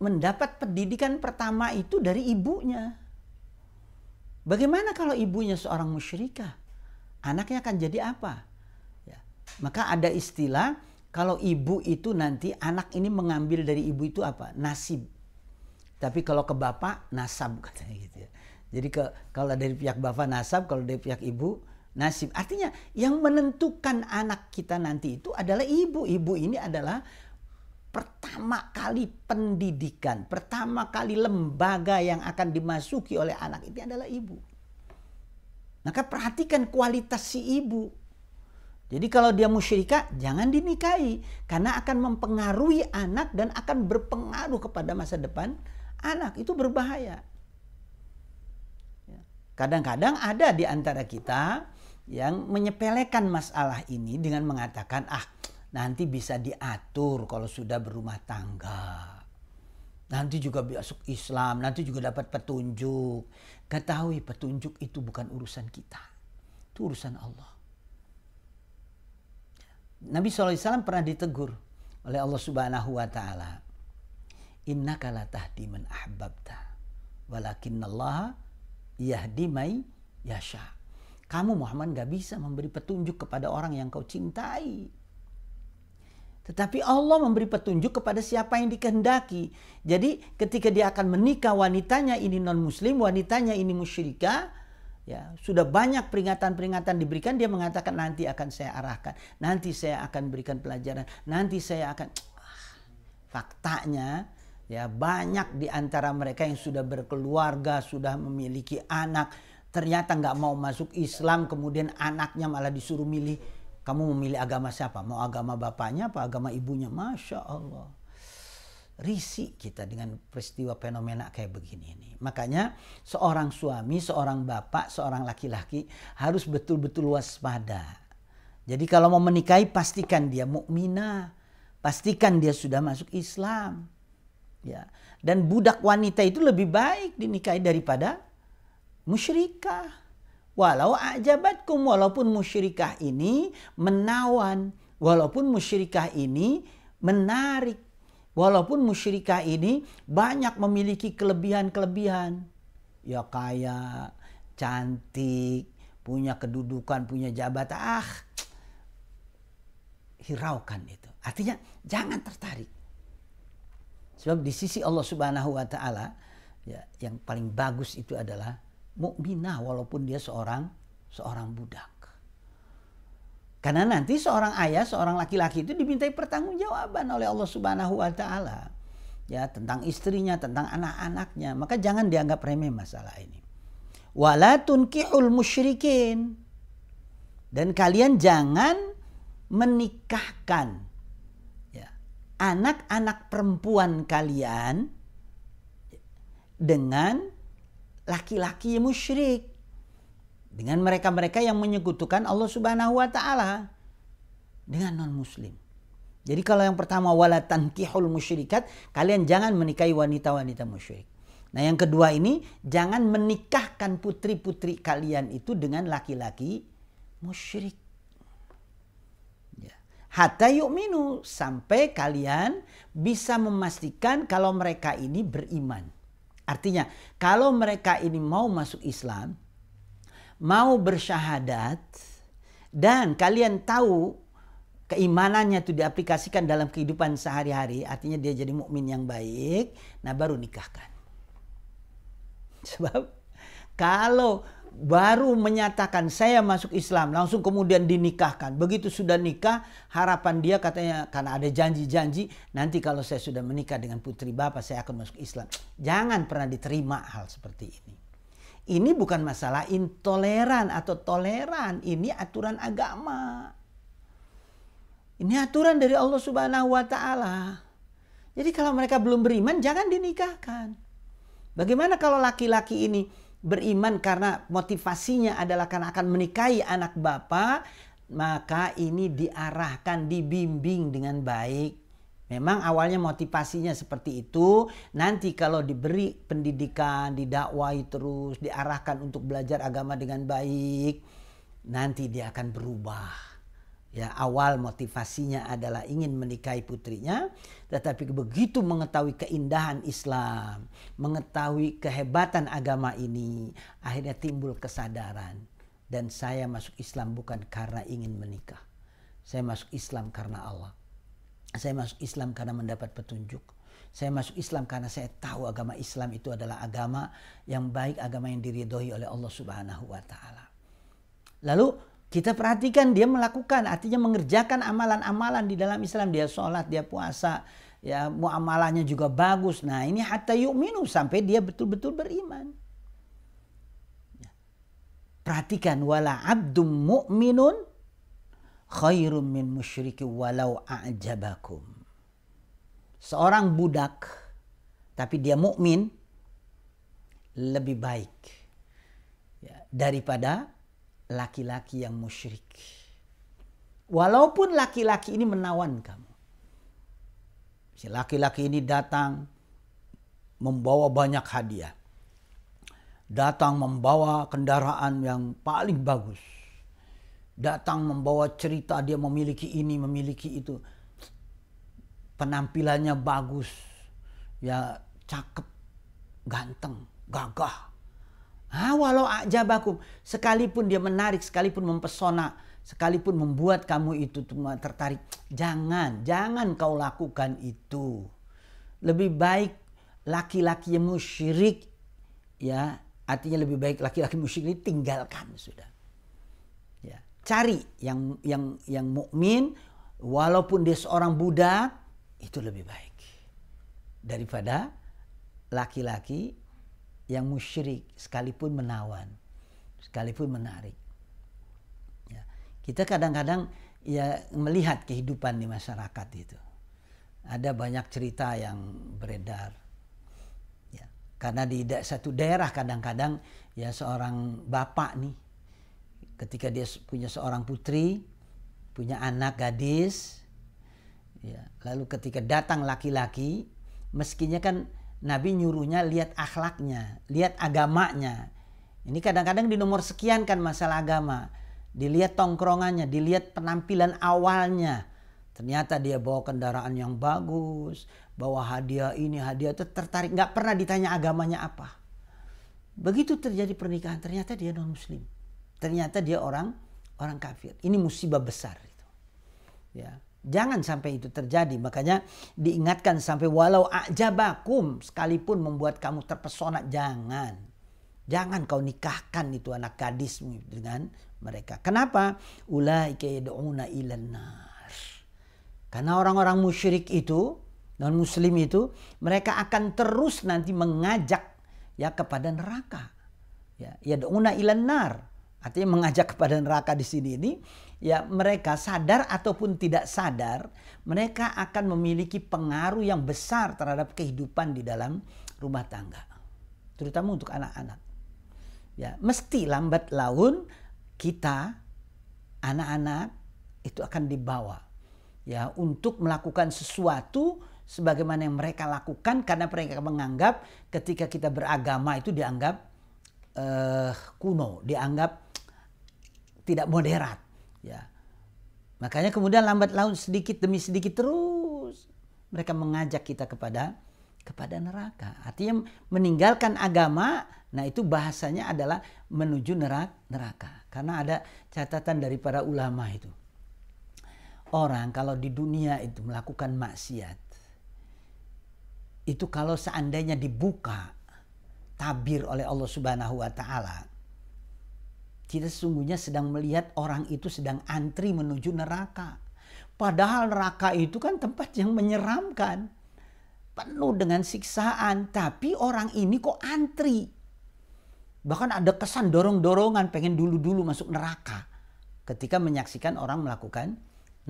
mendapat pendidikan pertama itu dari ibunya. Bagaimana kalau ibunya seorang musyrikah? Anaknya akan jadi apa? Ya. Maka ada istilah, kalau ibu itu nanti anak ini mengambil dari ibu itu apa? Nasib. Tapi kalau ke bapak, nasab katanya gitu ya. Jadi kalau dari pihak bapak nasab, kalau dari pihak ibu nasib. Artinya yang menentukan anak kita nanti itu adalah ibu. Ibu ini adalah pertama kali pendidikan, pertama kali lembaga yang akan dimasuki oleh anak itu adalah ibu. Maka perhatikan kualitas si ibu. Jadi kalau dia musyrikah, jangan dinikahi. Karena akan mempengaruhi anak dan akan berpengaruh kepada masa depan anak. Itu berbahaya. Kadang-kadang ada di antara kita yang menyepelekan masalah ini dengan mengatakan, nanti bisa diatur kalau sudah berumah tangga. Nanti juga masuk Islam, nanti juga dapat petunjuk. Ketahui petunjuk itu bukan urusan kita. Itu urusan Allah. Nabi SAW pernah ditegur oleh Allah Subhanahu wa taala. Innaka la tahdi man ahbabta, walakinnallaha yahdi may yasha. Kamu Muhammad gak bisa memberi petunjuk kepada orang yang kau cintai. Tetapi Allah memberi petunjuk kepada siapa yang dikehendaki. Jadi ketika dia akan menikah, wanitanya ini non-muslim, wanitanya ini musyrikah, ya sudah banyak peringatan-peringatan diberikan, dia mengatakan nanti akan saya arahkan, nanti saya akan berikan pelajaran, nanti saya akan... Faktanya ya banyak di antara mereka yang sudah berkeluarga, sudah memiliki anak, ternyata nggak mau masuk Islam, kemudian anaknya malah disuruh milih, kamu memilih agama siapa? Mau agama bapaknya apa agama ibunya? Masya Allah. Risih kita dengan peristiwa fenomena kayak begini ini. Makanya seorang suami, seorang bapak, seorang laki-laki harus betul-betul waspada. Jadi kalau mau menikahi pastikan dia mukminah, pastikan dia sudah masuk Islam. Ya. Dan budak wanita itu lebih baik dinikahi daripada musyrikah. Walau ajabatkum, walaupun musyrikah ini menawan, walaupun musyrikah ini menarik, walaupun musyrikah ini banyak memiliki kelebihan-kelebihan. Ya kaya, cantik, punya kedudukan, punya jabatan. Hiraukan itu. Artinya jangan tertarik. Sebab di sisi Allah Subhanahu wa taala ya, yang paling bagus itu adalah mukminah walaupun dia seorang budak. Karena nanti seorang ayah, seorang laki-laki itu dimintai pertanggungjawaban oleh Allah Subhanahu wa taala. Ya, tentang istrinya, tentang anak-anaknya. Maka jangan dianggap remeh masalah ini. Wala tunkihul musyrikin. Dan kalian jangan menikahkan ya, anak-anak perempuan kalian dengan laki-laki yang musyrik. Dengan mereka-mereka yang menyekutukan Allah Subhanahu wa taala dengan non-muslim. Jadi kalau yang pertama wala tankihul musyrikat, kalian jangan menikahi wanita-wanita musyrik. Nah, yang kedua ini jangan menikahkan putri-putri kalian itu dengan laki-laki musyrik. Ya. Hatta yu'minu, sampai kalian bisa memastikan kalau mereka ini beriman. Artinya, kalau mereka ini mau masuk Islam, mau bersyahadat, dan kalian tahu keimanannya itu diaplikasikan dalam kehidupan sehari-hari, artinya dia jadi mukmin yang baik, nah baru nikahkan. Sebab kalau baru menyatakan saya masuk Islam, langsung kemudian dinikahkan, begitu sudah nikah, harapan dia katanya karena ada janji-janji, nanti kalau saya sudah menikah dengan putri bapak saya akan masuk Islam. Jangan pernah diterima hal seperti ini. Ini bukan masalah intoleran atau toleran, ini aturan agama. Ini aturan dari Allah Subhanahu wa taala. Jadi kalau mereka belum beriman, jangan dinikahkan. Bagaimana kalau laki-laki ini beriman karena motivasinya adalah karena akan menikahi anak bapak, maka ini diarahkan, dibimbing dengan baik. Memang awalnya motivasinya seperti itu, nanti kalau diberi pendidikan, didakwai terus, diarahkan untuk belajar agama dengan baik, nanti dia akan berubah. Ya, awal motivasinya adalah ingin menikahi putrinya, tetapi begitu mengetahui keindahan Islam, mengetahui kehebatan agama ini, akhirnya timbul kesadaran. Dan saya masuk Islam bukan karena ingin menikah. Saya masuk Islam karena Allah. Saya masuk Islam karena mendapat petunjuk. Saya masuk Islam karena saya tahu agama Islam itu adalah agama yang baik, agama yang diridhoi oleh Allah Subhanahu wa taala. Lalu kita perhatikan dia melakukan, artinya mengerjakan amalan-amalan di dalam Islam. Dia sholat, dia puasa, ya muamalahnya juga bagus. Nah, ini hatta yu'minu, sampai dia betul-betul beriman. Perhatikan, wala abdum mu'minun khairum min musyriki walau a'jabakum. Seorang budak tapi dia mukmin lebih baik ya, daripada laki-laki yang musyrik. Walaupun laki-laki ini menawan kamu. Si laki-laki ini datang membawa banyak hadiah. Datang membawa kendaraan yang paling bagus. Datang membawa cerita dia memiliki ini, memiliki itu. Penampilannya bagus. Ya, cakep, ganteng, gagah. Walau ajabakum, sekalipun dia menarik, sekalipun mempesona, sekalipun membuat kamu itu tertarik, jangan kau lakukan itu. Lebih baik laki-laki yang musyrik, ya, artinya lebih baik laki-laki musyrik ini tinggalkan sudah. Ya, cari yang mukmin, walaupun dia seorang budak, itu lebih baik daripada laki-laki yang musyrik, sekalipun menawan, sekalipun menarik. Ya, kita kadang-kadang ya melihat kehidupan di masyarakat itu. Ada banyak cerita yang beredar. Ya, karena di satu daerah kadang-kadang ya seorang bapak nih, ketika dia punya seorang putri, punya anak gadis, ya, lalu ketika datang laki-laki, meskinya kan Nabi nyuruhnya lihat akhlaknya, lihat agamanya. Ini kadang-kadang di nomor sekian kan masalah agama. Dilihat tongkrongannya, dilihat penampilan awalnya. Ternyata dia bawa kendaraan yang bagus, bawa hadiah ini, hadiah itu, tertarik. Nggak pernah ditanya agamanya apa. Begitu terjadi pernikahan, ternyata dia non muslim. Ternyata dia orang kafir. Ini musibah besar itu. Ya. Jangan sampai itu terjadi. Makanya diingatkan sampai walau ajabakum, sekalipun membuat kamu terpesona, jangan kau nikahkan itu anak gadismu dengan mereka. Kenapa? Ulaika yad'una ilan nar. Karena orang-orang musyrik itu, non muslim itu, mereka akan terus nanti mengajak ya kepada neraka. Ya, yad'una ilan nar. Artinya mengajak kepada neraka di sini ini, ya mereka sadar ataupun tidak sadar, mereka akan memiliki pengaruh yang besar terhadap kehidupan di dalam rumah tangga. Terutama untuk anak-anak. Ya, mesti lambat laun kita, anak-anak itu akan dibawa ya untuk melakukan sesuatu sebagaimana yang mereka lakukan, karena mereka menganggap ketika kita beragama itu dianggap kuno, dianggap tidak moderat, ya. Makanya kemudian lambat laun sedikit demi sedikit terus mereka mengajak kita kepada neraka. Artinya meninggalkan agama, nah itu bahasanya adalah menuju neraka. Karena ada catatan dari para ulama itu. Orang kalau di dunia itu melakukan maksiat, itu kalau seandainya dibuka tabir oleh Allah Subhanahu wa taala, kita sesungguhnya sedang melihat orang itu sedang antri menuju neraka. Padahal neraka itu kan tempat yang menyeramkan, penuh dengan siksaan, tapi orang ini kok antri. Bahkan ada kesan dorong-dorongan pengen dulu-dulu masuk neraka ketika menyaksikan orang melakukan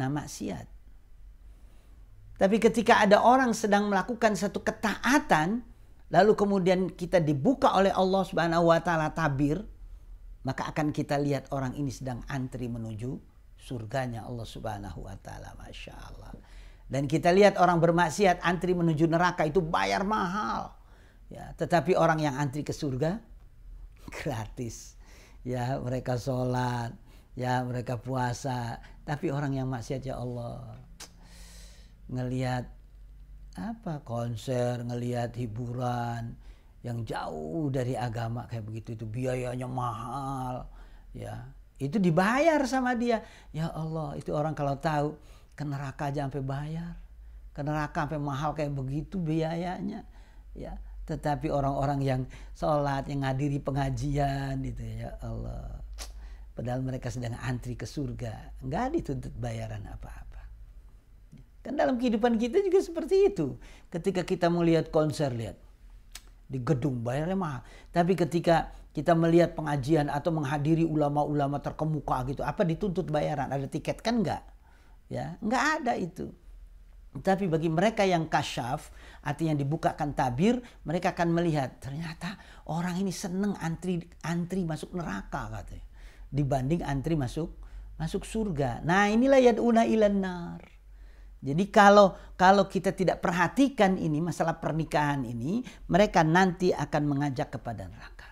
maksiat. Tapi ketika ada orang sedang melakukan satu ketaatan, lalu kemudian kita dibuka oleh Allah Subhanahu wa taala tabir, maka akan kita lihat orang ini sedang antri menuju surganya Allah Subhanahu wa taala. Masya Allah. Dan kita lihat orang bermaksiat antri menuju neraka itu bayar mahal. Ya, tetapi orang yang antri ke surga gratis. Ya, mereka sholat, ya mereka puasa. Tapi orang yang maksiat, ya Allah, ngelihat konser, ngelihat hiburan yang jauh dari agama kayak begitu, itu biayanya mahal, ya itu dibayar sama dia. Ya Allah, itu orang kalau tahu ke neraka aja sampai bayar, ke neraka sampai mahal kayak begitu biayanya, ya. Tetapi orang-orang yang sholat, yang ngadiri pengajian itu, ya Allah, padahal mereka sedang antri ke surga, nggak dituntut bayaran apa-apa. Kan dalam kehidupan kita juga seperti itu. Ketika kita melihat konser, lihat di gedung bayarnya mahal. Tapi ketika kita melihat pengajian atau menghadiri ulama-ulama terkemuka gitu, apa dituntut bayaran? Ada tiket kan enggak? Ya, enggak ada itu. Tapi bagi mereka yang kasyaf, artinya yang dibukakan tabir, mereka akan melihat ternyata orang ini seneng antri masuk neraka katanya, dibanding antri masuk surga. Nah, inilah yad'una ilan nar. Jadi kalau kita tidak perhatikan ini, masalah pernikahan ini, mereka nanti akan mengajak kepada neraka.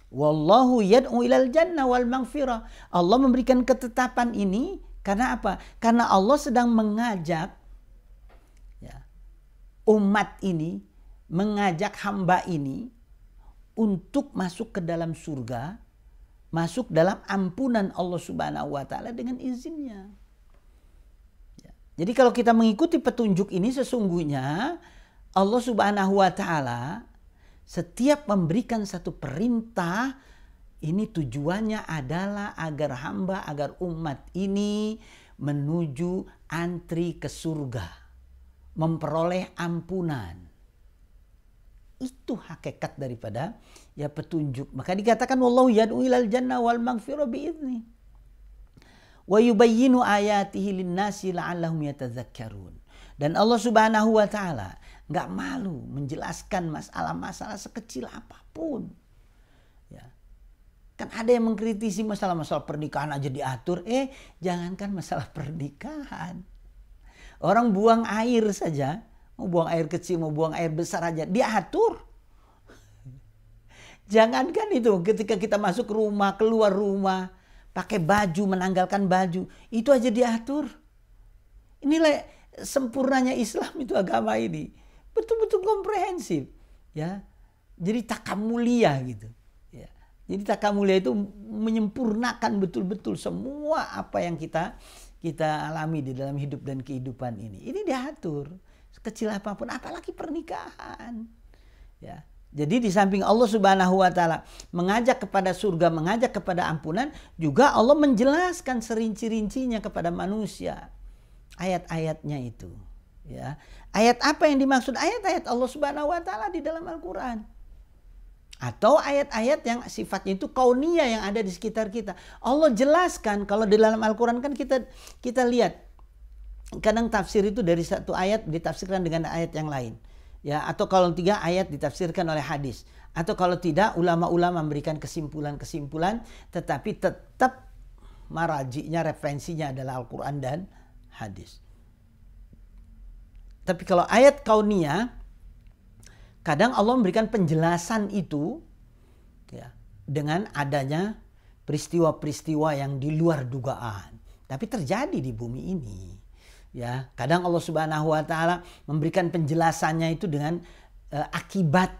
Wallahu yad'u ilal jannah wal maghfirah. Allah memberikan ketetapan ini karena apa? Karena Allah sedang mengajak ya, umat ini, mengajak hamba ini untuk masuk ke dalam surga, masuk dalam ampunan Allah Subhanahu wa taala dengan izinnya. Jadi kalau kita mengikuti petunjuk ini, sesungguhnya Allah Subhanahu wa taala setiap memberikan satu perintah, ini tujuannya adalah agar hamba, agar umat ini menuju antri ke surga, memperoleh ampunan. Itu hakikat daripada ya petunjuk. Maka dikatakan wallahu yad'u ilal jannah wal maghfirah bi'idznih. Wa yubayyinu ayatihi linnasi la'allahum yatadzakkarun. Dan Allah Subhanahu wa taala enggak malu menjelaskan masalah-masalah sekecil apapun. Ya. Kan ada yang mengkritisi masalah-masalah pernikahan aja diatur. Jangankan masalah pernikahan. Orang buang air saja, mau buang air kecil, mau buang air besar aja diatur. Jangankan itu, ketika kita masuk rumah, keluar rumah, pakai baju, menanggalkan baju, itu aja diatur. Inilah sempurnanya Islam, itu agama ini. Betul-betul komprehensif. Ya. Jadi takamulia gitu. Ya. Jadi takamulia itu menyempurnakan betul-betul semua apa yang kita alami di dalam hidup dan kehidupan ini. Ini diatur. Sekecil apapun, apalagi pernikahan. Ya. Jadi di samping Allah Subhanahu wa taala mengajak kepada surga, mengajak kepada ampunan, juga Allah menjelaskan serinci-rincinya kepada manusia. Ayat-ayatnya itu, ya. Ayat apa yang dimaksud? Ayat-ayat Allah Subhanahu wa taala di dalam Al-Qur'an. Atau ayat-ayat yang sifatnya itu kauniyah yang ada di sekitar kita. Allah jelaskan, kalau di dalam Al-Quran kan kita lihat, kadang tafsir itu dari satu ayat ditafsirkan dengan ayat yang lain. Ya, atau kalau 3 ayat ditafsirkan oleh hadis. Atau kalau tidak, ulama-ulama memberikan kesimpulan-kesimpulan, tetapi tetap maraji'nya, referensinya adalah Al-Quran dan hadis. Tapi kalau ayat kauniyah, kadang Allah memberikan penjelasan itu ya, dengan adanya peristiwa-peristiwa yang di luar dugaan. Tapi terjadi di bumi ini. Ya, kadang Allah Subhanahu wa taala memberikan penjelasannya itu dengan akibat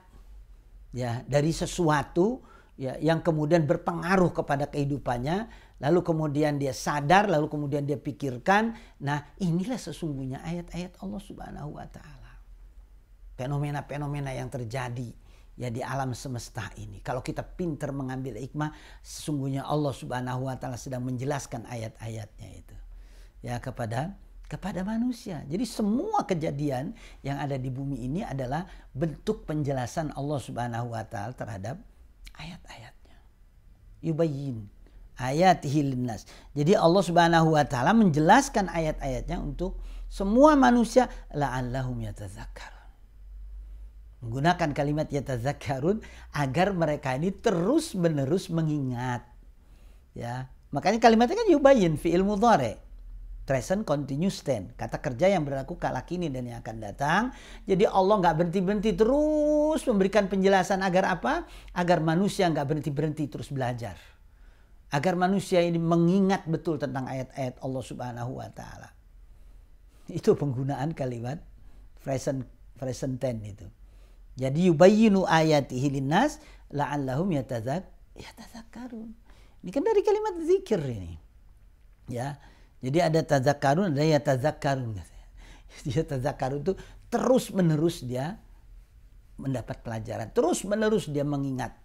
ya dari sesuatu ya yang kemudian berpengaruh kepada kehidupannya, lalu kemudian dia sadar, lalu kemudian dia pikirkan. Nah, inilah sesungguhnya ayat-ayat Allah Subhanahu wa taala. Fenomena-fenomena yang terjadi ya di alam semesta ini. Kalau kita pintar mengambil hikmah, sesungguhnya Allah Subhanahu wa taala sedang menjelaskan ayat-ayatnya itu ya kepada manusia. Jadi semua kejadian yang ada di bumi ini adalah bentuk penjelasan Allah Subhanahu wa taala terhadap ayat-ayatnya. Yubayyin ayatihi linnas. Jadi Allah Subhanahu wa taala menjelaskan ayat-ayatnya untuk semua manusia, la'allahum yatadzakkarun. Menggunakan kalimat yatadzakkarun agar mereka ini terus-menerus mengingat. Ya, makanya kalimatnya kan yubayyin fi'il mudhari'. Present continuous tense, kata kerja yang berlaku kala kini dan yang akan datang. Jadi Allah nggak berhenti-berhenti, terus memberikan penjelasan agar apa? Agar manusia nggak berhenti-berhenti terus belajar. Agar manusia ini mengingat betul tentang ayat-ayat Allah Subhanahu wa taala. Itu penggunaan kalimat present tense itu. Jadi yubayyinu ayatihi linnas la'allahum yatadzakkarun. Ini kan dari kalimat zikir ini. Ya. Jadi ada tadzakkarun, ada yatadzakkarun. Yatadzakkarun itu terus-menerus dia mendapat pelajaran, terus-menerus dia mengingat.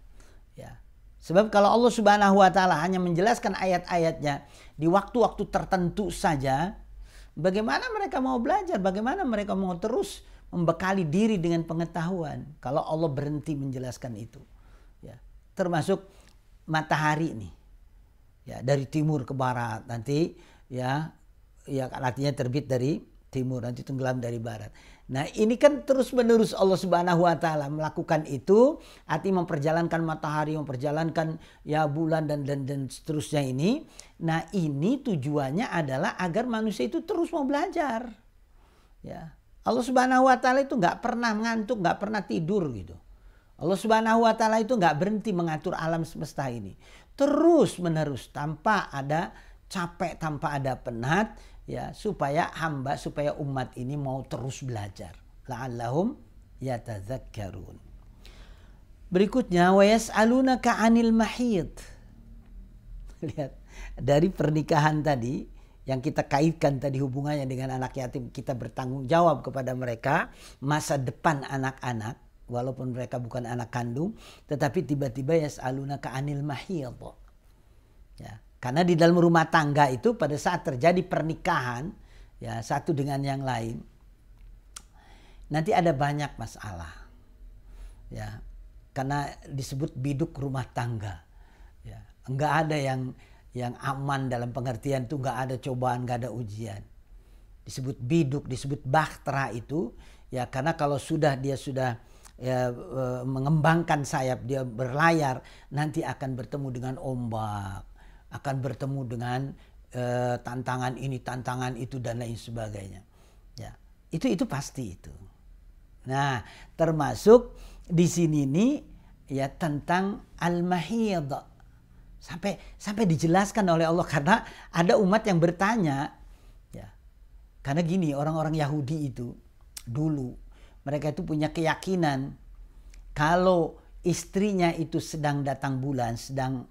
Ya. Sebab kalau Allah Subhanahu wa taala hanya menjelaskan ayat-ayatnya di waktu-waktu tertentu saja, bagaimana mereka mau belajar? Bagaimana mereka mau terus membekali diri dengan pengetahuan kalau Allah berhenti menjelaskan itu? Ya. Termasuk matahari nih. Ya, dari timur ke barat nanti ya artinya terbit dari timur nanti tenggelam dari barat. Nah, ini kan terus-menerus Allah Subhanahu wa taala melakukan itu, arti memperjalankan matahari, memperjalankan ya bulan dan seterusnya ini. Nah, ini tujuannya adalah agar manusia itu terus mau belajar. Ya. Allah Subhanahu wa taala itu nggak pernah ngantuk, nggak pernah tidur gitu. Allah Subhanahu wa taala itu nggak berhenti mengatur alam semesta ini. Terus-menerus tanpa ada capek, tanpa ada penat, ya, supaya umat ini mau terus belajar. La'allahum yatadzakkarun. Berikutnya, wa yas'alunaka 'anil mahid. Lihat, dari pernikahan tadi yang kita kaitkan tadi hubungannya dengan anak yatim, kita bertanggung jawab kepada mereka masa depan anak-anak walaupun mereka bukan anak kandung, tetapi tiba-tiba yas'alunaka 'anil mahid. Ya. Karena di dalam rumah tangga itu pada saat terjadi pernikahan ya satu dengan yang lain nanti ada banyak masalah. Ya. Karena disebut biduk rumah tangga. Ya. Enggak ada yang aman dalam pengertian itu, enggak ada cobaan, enggak ada ujian. Disebut biduk, disebut bahtera itu ya karena kalau dia sudah ya, mengembangkan sayap, dia berlayar, nanti akan bertemu dengan ombak, akan bertemu dengan tantangan ini, tantangan itu dan lain sebagainya. Ya, itu pasti itu. Nah, termasuk di sini nih ya tentang al-mahid. Sampai dijelaskan oleh Allah karena ada umat yang bertanya ya. Karena gini, orang-orang Yahudi itu dulu mereka itu punya keyakinan kalau istrinya itu sedang datang bulan, sedang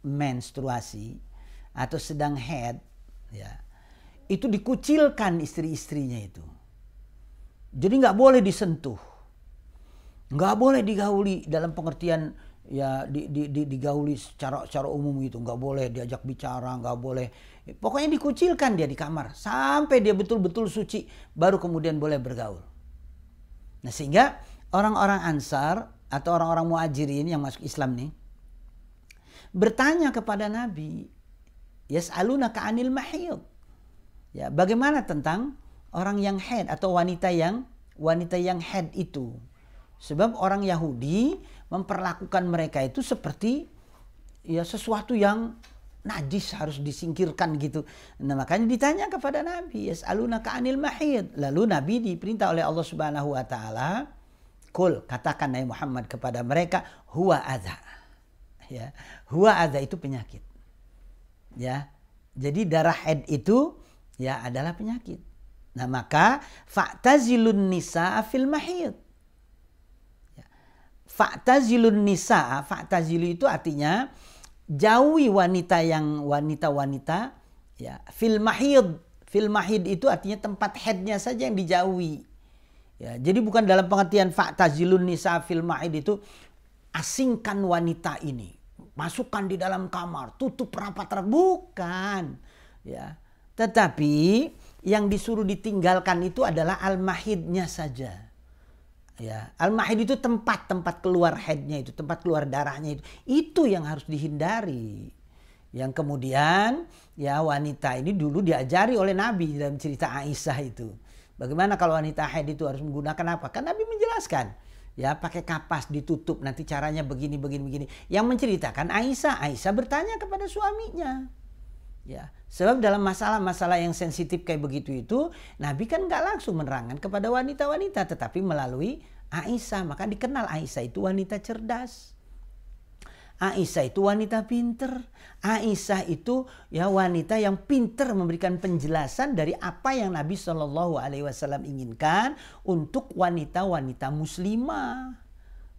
menstruasi atau sedang haid ya, itu dikucilkan istri-istrinya itu. Jadi nggak boleh disentuh, nggak boleh digauli dalam pengertian ya digauli secara umum gitu, nggak boleh diajak bicara, nggak boleh, pokoknya dikucilkan dia di kamar sampai dia betul-betul suci baru kemudian boleh bergaul. Nah, sehingga orang-orang Ansar atau orang-orang muhajirin yang masuk Islam nih bertanya kepada Nabi, yas'alunaka 'anil mahid. Ya, bagaimana tentang orang yang haid atau wanita yang haid itu? Sebab orang Yahudi memperlakukan mereka itu seperti ya sesuatu yang najis, harus disingkirkan gitu. Nah, makanya ditanya kepada Nabi, yas'alunaka 'anil mahid. Lalu Nabi diperintah oleh Allah Subhanahu wa taala, "Qul," katakan Nabi Muhammad kepada mereka, "huwa adza." Ya, huwa adza itu penyakit. Ya. Jadi darah haid itu ya adalah penyakit. Nah, maka fa'tazilun nisaa fil mahid. Ya. Fa'tazilun nisaa, fa'tazilu itu artinya jauhi wanita ya fil mahid. Fil mahid itu artinya tempat haidnya saja yang dijauhi. Ya, jadi bukan dalam pengertian fa'tazilun nisaa fil mahid itu asingkan wanita ini, masukkan di dalam kamar, tutup rapat-rapat, bukan. Ya. Tetapi yang disuruh ditinggalkan itu adalah al-mahidnya saja. Ya, al-mahid itu tempat keluar haidnya itu, tempat keluar darahnya itu. Itu yang harus dihindari. Yang kemudian ya wanita ini dulu diajari oleh Nabi dalam cerita Aisyah itu. Bagaimana kalau wanita haid itu harus menggunakan apa? Kan Nabi menjelaskan. Ya, pakai kapas ditutup, nanti caranya begini. Yang menceritakan Aisyah bertanya kepada suaminya. Ya, sebab dalam masalah-masalah yang sensitif kayak begitu itu, Nabi kan nggak langsung menerangkan kepada wanita-wanita, tetapi melalui Aisyah. Maka dikenal Aisyah itu wanita cerdas. Aisyah itu wanita pinter. Aisyah itu ya wanita yang pinter memberikan penjelasan dari apa yang Nabi Shallallahu Alaihi Wasallam inginkan untuk wanita-wanita muslimah.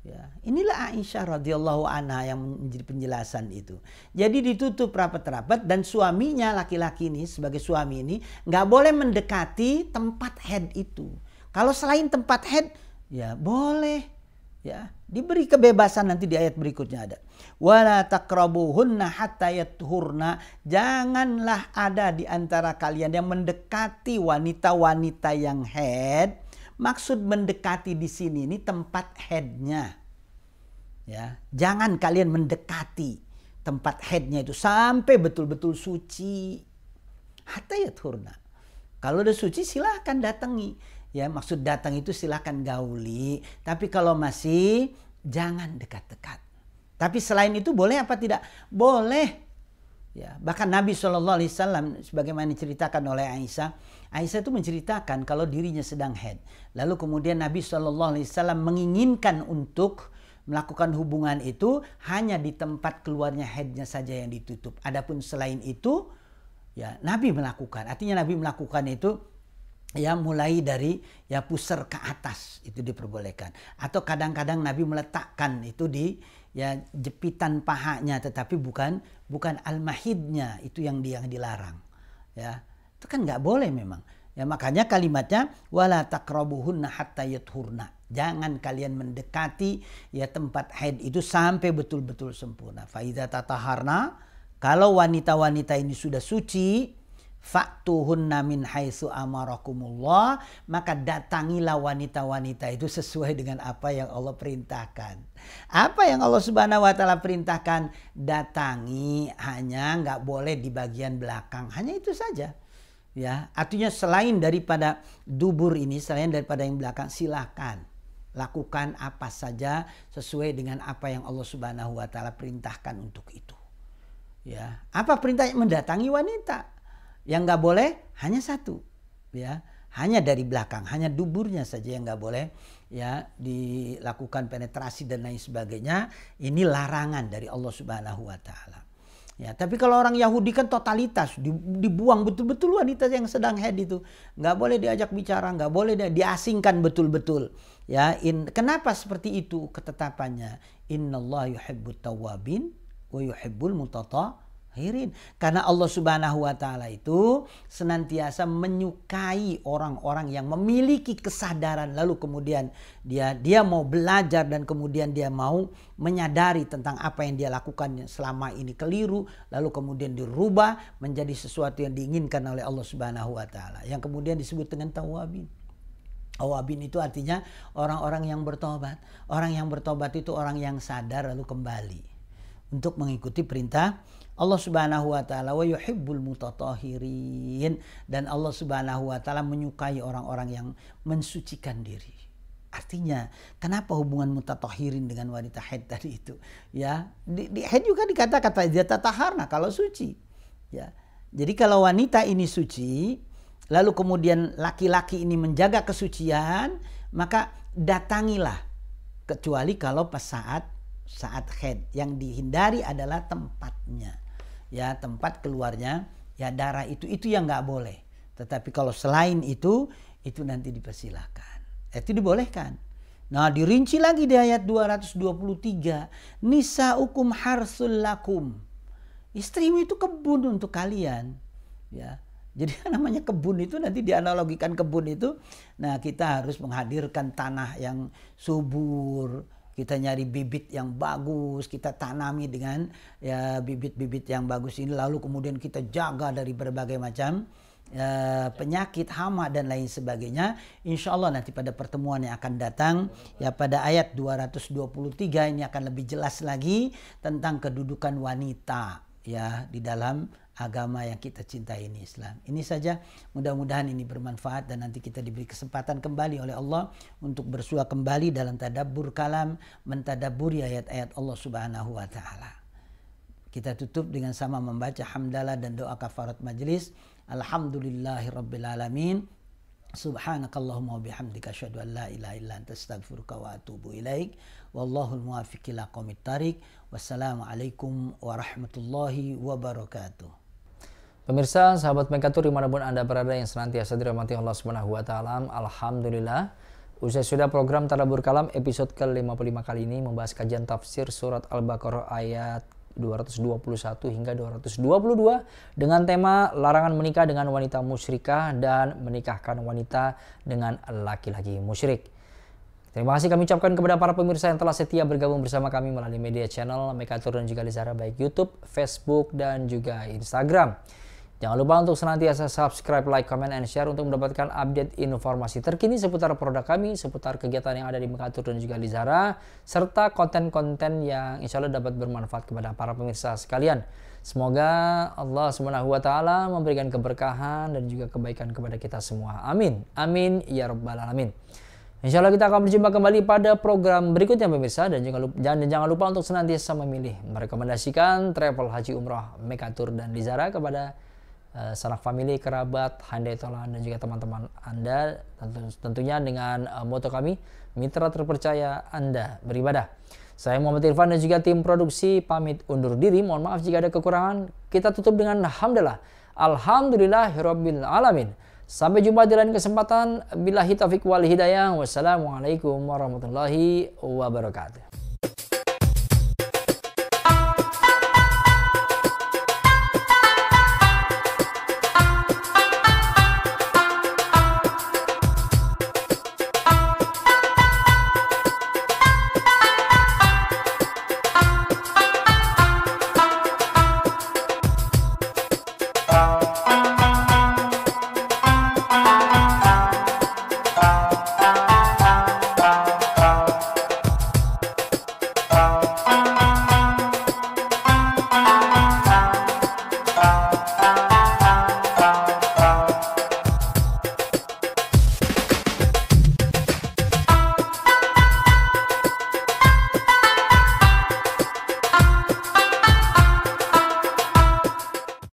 Ya, inilah Aisyah radhiyallahu anha yang menjadi penjelasan itu. Jadi ditutup rapat-rapat dan suaminya laki-laki ini sebagai suami ini nggak boleh mendekati tempat haid itu. Kalau selain tempat haid ya boleh. Ya, diberi kebebasan nanti di ayat berikutnya ada. Wala taqrabuhunna hatta yathurna. Janganlah ada di antara kalian yang mendekati wanita-wanita yang haid. Maksud mendekati di sini ini tempat haidnya. Ya, jangan kalian mendekati tempat haidnya itu sampai betul-betul suci. Hatta yathurna. Kalau udah suci silahkan datangi. Ya, maksud datang itu silahkan gauli. Tapi kalau masih jangan dekat-dekat. Tapi selain itu boleh apa tidak? Boleh. Ya, bahkan Nabi SAW sebagaimana diceritakan oleh Aisyah. Aisyah itu menceritakan kalau dirinya sedang haid. Lalu kemudian Nabi SAW menginginkan untuk melakukan hubungan itu hanya di tempat keluarnya haidnya saja yang ditutup. Adapun selain itu ya Nabi melakukan. Artinya Nabi melakukan itu ya mulai dari ya pusar ke atas itu diperbolehkan. Atau kadang-kadang Nabi meletakkan itu di ya jepitan pahanya, tetapi bukan al-mahidnya itu yang dilarang. Ya, itu kan nggak boleh memang. Ya makanya kalimatnya wala taqrabuhunna hatta yathurna. Jangan kalian mendekati ya tempat haid itu sampai betul-betul sempurna. Fa idza tataharna, kalau wanita-wanita ini sudah suci, fa'tuhunna min haitsu amarakumullah, maka datangilah wanita-wanita itu sesuai dengan apa yang Allah perintahkan. Apa yang Allah Subhanahu wa taala perintahkan? Datangi, hanya nggak boleh di bagian belakang. Hanya itu saja. Ya, artinya selain daripada dubur ini, selain daripada yang belakang, silakan lakukan apa saja sesuai dengan apa yang Allah Subhanahu wa taala perintahkan untuk itu. Ya, apa perintahnya? Mendatangi wanita. Yang nggak boleh hanya satu, ya, hanya dari belakang, hanya duburnya saja yang nggak boleh, ya, dilakukan penetrasi dan lain sebagainya. Ini larangan dari Allah Subhanahu Wa Taala. Ya, tapi kalau orang Yahudi kan totalitas, dibuang betul-betul wanita yang sedang haid itu, nggak boleh diajak bicara, nggak boleh diasingkan betul-betul. Ya, kenapa seperti itu ketetapannya? Innallaha yuhibbut tawwabin wa yuhibbul mutatahhirin. Karena Allah Subhanahu wa taala itu senantiasa menyukai orang-orang yang memiliki kesadaran, lalu kemudian dia mau belajar dan kemudian dia mau menyadari tentang apa yang dia lakukan selama ini keliru, lalu kemudian dirubah menjadi sesuatu yang diinginkan oleh Allah Subhanahu wa taala, yang kemudian disebut dengan tawabin. Awabin itu artinya orang-orang yang bertobat. Orang yang bertobat itu orang yang sadar lalu kembali untuk mengikuti perintah Allah Subhanahu wa taala. Wa yuhibbul mutatahhirin, dan Allah Subhanahu wa taala menyukai orang-orang yang mensucikan diri. Artinya, kenapa hubungan mutatahhirin dengan wanita haid tadi itu? Ya, di haid juga dikata-kata dia tataharna kalau suci. Ya. Jadi kalau wanita ini suci, lalu kemudian laki-laki ini menjaga kesucian, maka datangilah, kecuali kalau pas saat haid. Yang dihindari adalah tempatnya, ya, tempat keluarnya ya darah itu yang nggak boleh. Tetapi kalau selain itu nanti dipersilahkan, itu dibolehkan. Nah, dirinci lagi di ayat 223, nisaukum harsul lakum, istrimu itu kebun untuk kalian, ya. Jadi namanya kebun itu nanti dianalogikan kebun itu, nah kita harus menghadirkan tanah yang subur, kita nyari bibit yang bagus, kita tanami dengan ya bibit-bibit yang bagus ini, lalu kemudian kita jaga dari berbagai macam penyakit, hama dan lain sebagainya. Insya Allah nanti pada pertemuan yang akan datang ya pada ayat 223 ini akan lebih jelas lagi tentang kedudukan wanita ya di dalam agama yang kita cintai ini, Islam. Ini saja, mudah-mudahan ini bermanfaat dan nanti kita diberi kesempatan kembali oleh Allah untuk bersua kembali dalam tadabbur kalam, mentadabburi ayat-ayat Allah Subhanahu wa taala. Kita tutup dengan sama membaca hamdalah dan doa kafarat majlis. Alhamdulillahirabbil alamin. Subhanakallahumma wa bihamdika asyhadu an la ilaha illa anta astaghfiruka wa atubu ilaik. Wallahul muwaffiq ila aqwamit thariq. Wassalamualaikum warahmatullahi wabarakatuh. Pemirsa, sahabat Mekatur dimanapun Anda berada yang senantiasa dirahmati Allah Subhanahu wa taala, alhamdulillah. Usai sudah program Tadabbur Kalam episode ke-55 kali ini membahas kajian tafsir surat Al-Baqarah ayat 221 hingga 222 dengan tema larangan menikah dengan wanita musyrikah dan menikahkan wanita dengan laki-laki musyrik. Terima kasih kami ucapkan kepada para pemirsa yang telah setia bergabung bersama kami melalui media channel Mekatur dan juga Lizara, baik YouTube, Facebook, dan juga Instagram. Jangan lupa untuk senantiasa subscribe, like, comment, and share untuk mendapatkan update informasi terkini seputar produk kami, seputar kegiatan yang ada di Mekatur dan juga Lizara, serta konten-konten yang insya Allah dapat bermanfaat kepada para pemirsa sekalian. Semoga Allah Subhanahu wa taala memberikan keberkahan dan juga kebaikan kepada kita semua. Amin. Amin ya rabbal alamin. Insya Allah kita akan berjumpa kembali pada program berikutnya pemirsa, dan jangan lupa untuk senantiasa memilih merekomendasikan travel haji umrah Mekatur dan Lizara kepada sanak famili, kerabat, handai tolan dan juga teman-teman Anda, tentunya dengan moto kami, mitra terpercaya Anda beribadah. Saya Muhammad Irfan dan juga tim produksi pamit undur diri. Mohon maaf jika ada kekurangan. Kita tutup dengan hamdalah. Alhamdulillahirabbil alamin. Sampai jumpa di lain kesempatan. Billahi taufiq wal hidayah. Wassalamualaikum warahmatullahi wabarakatuh.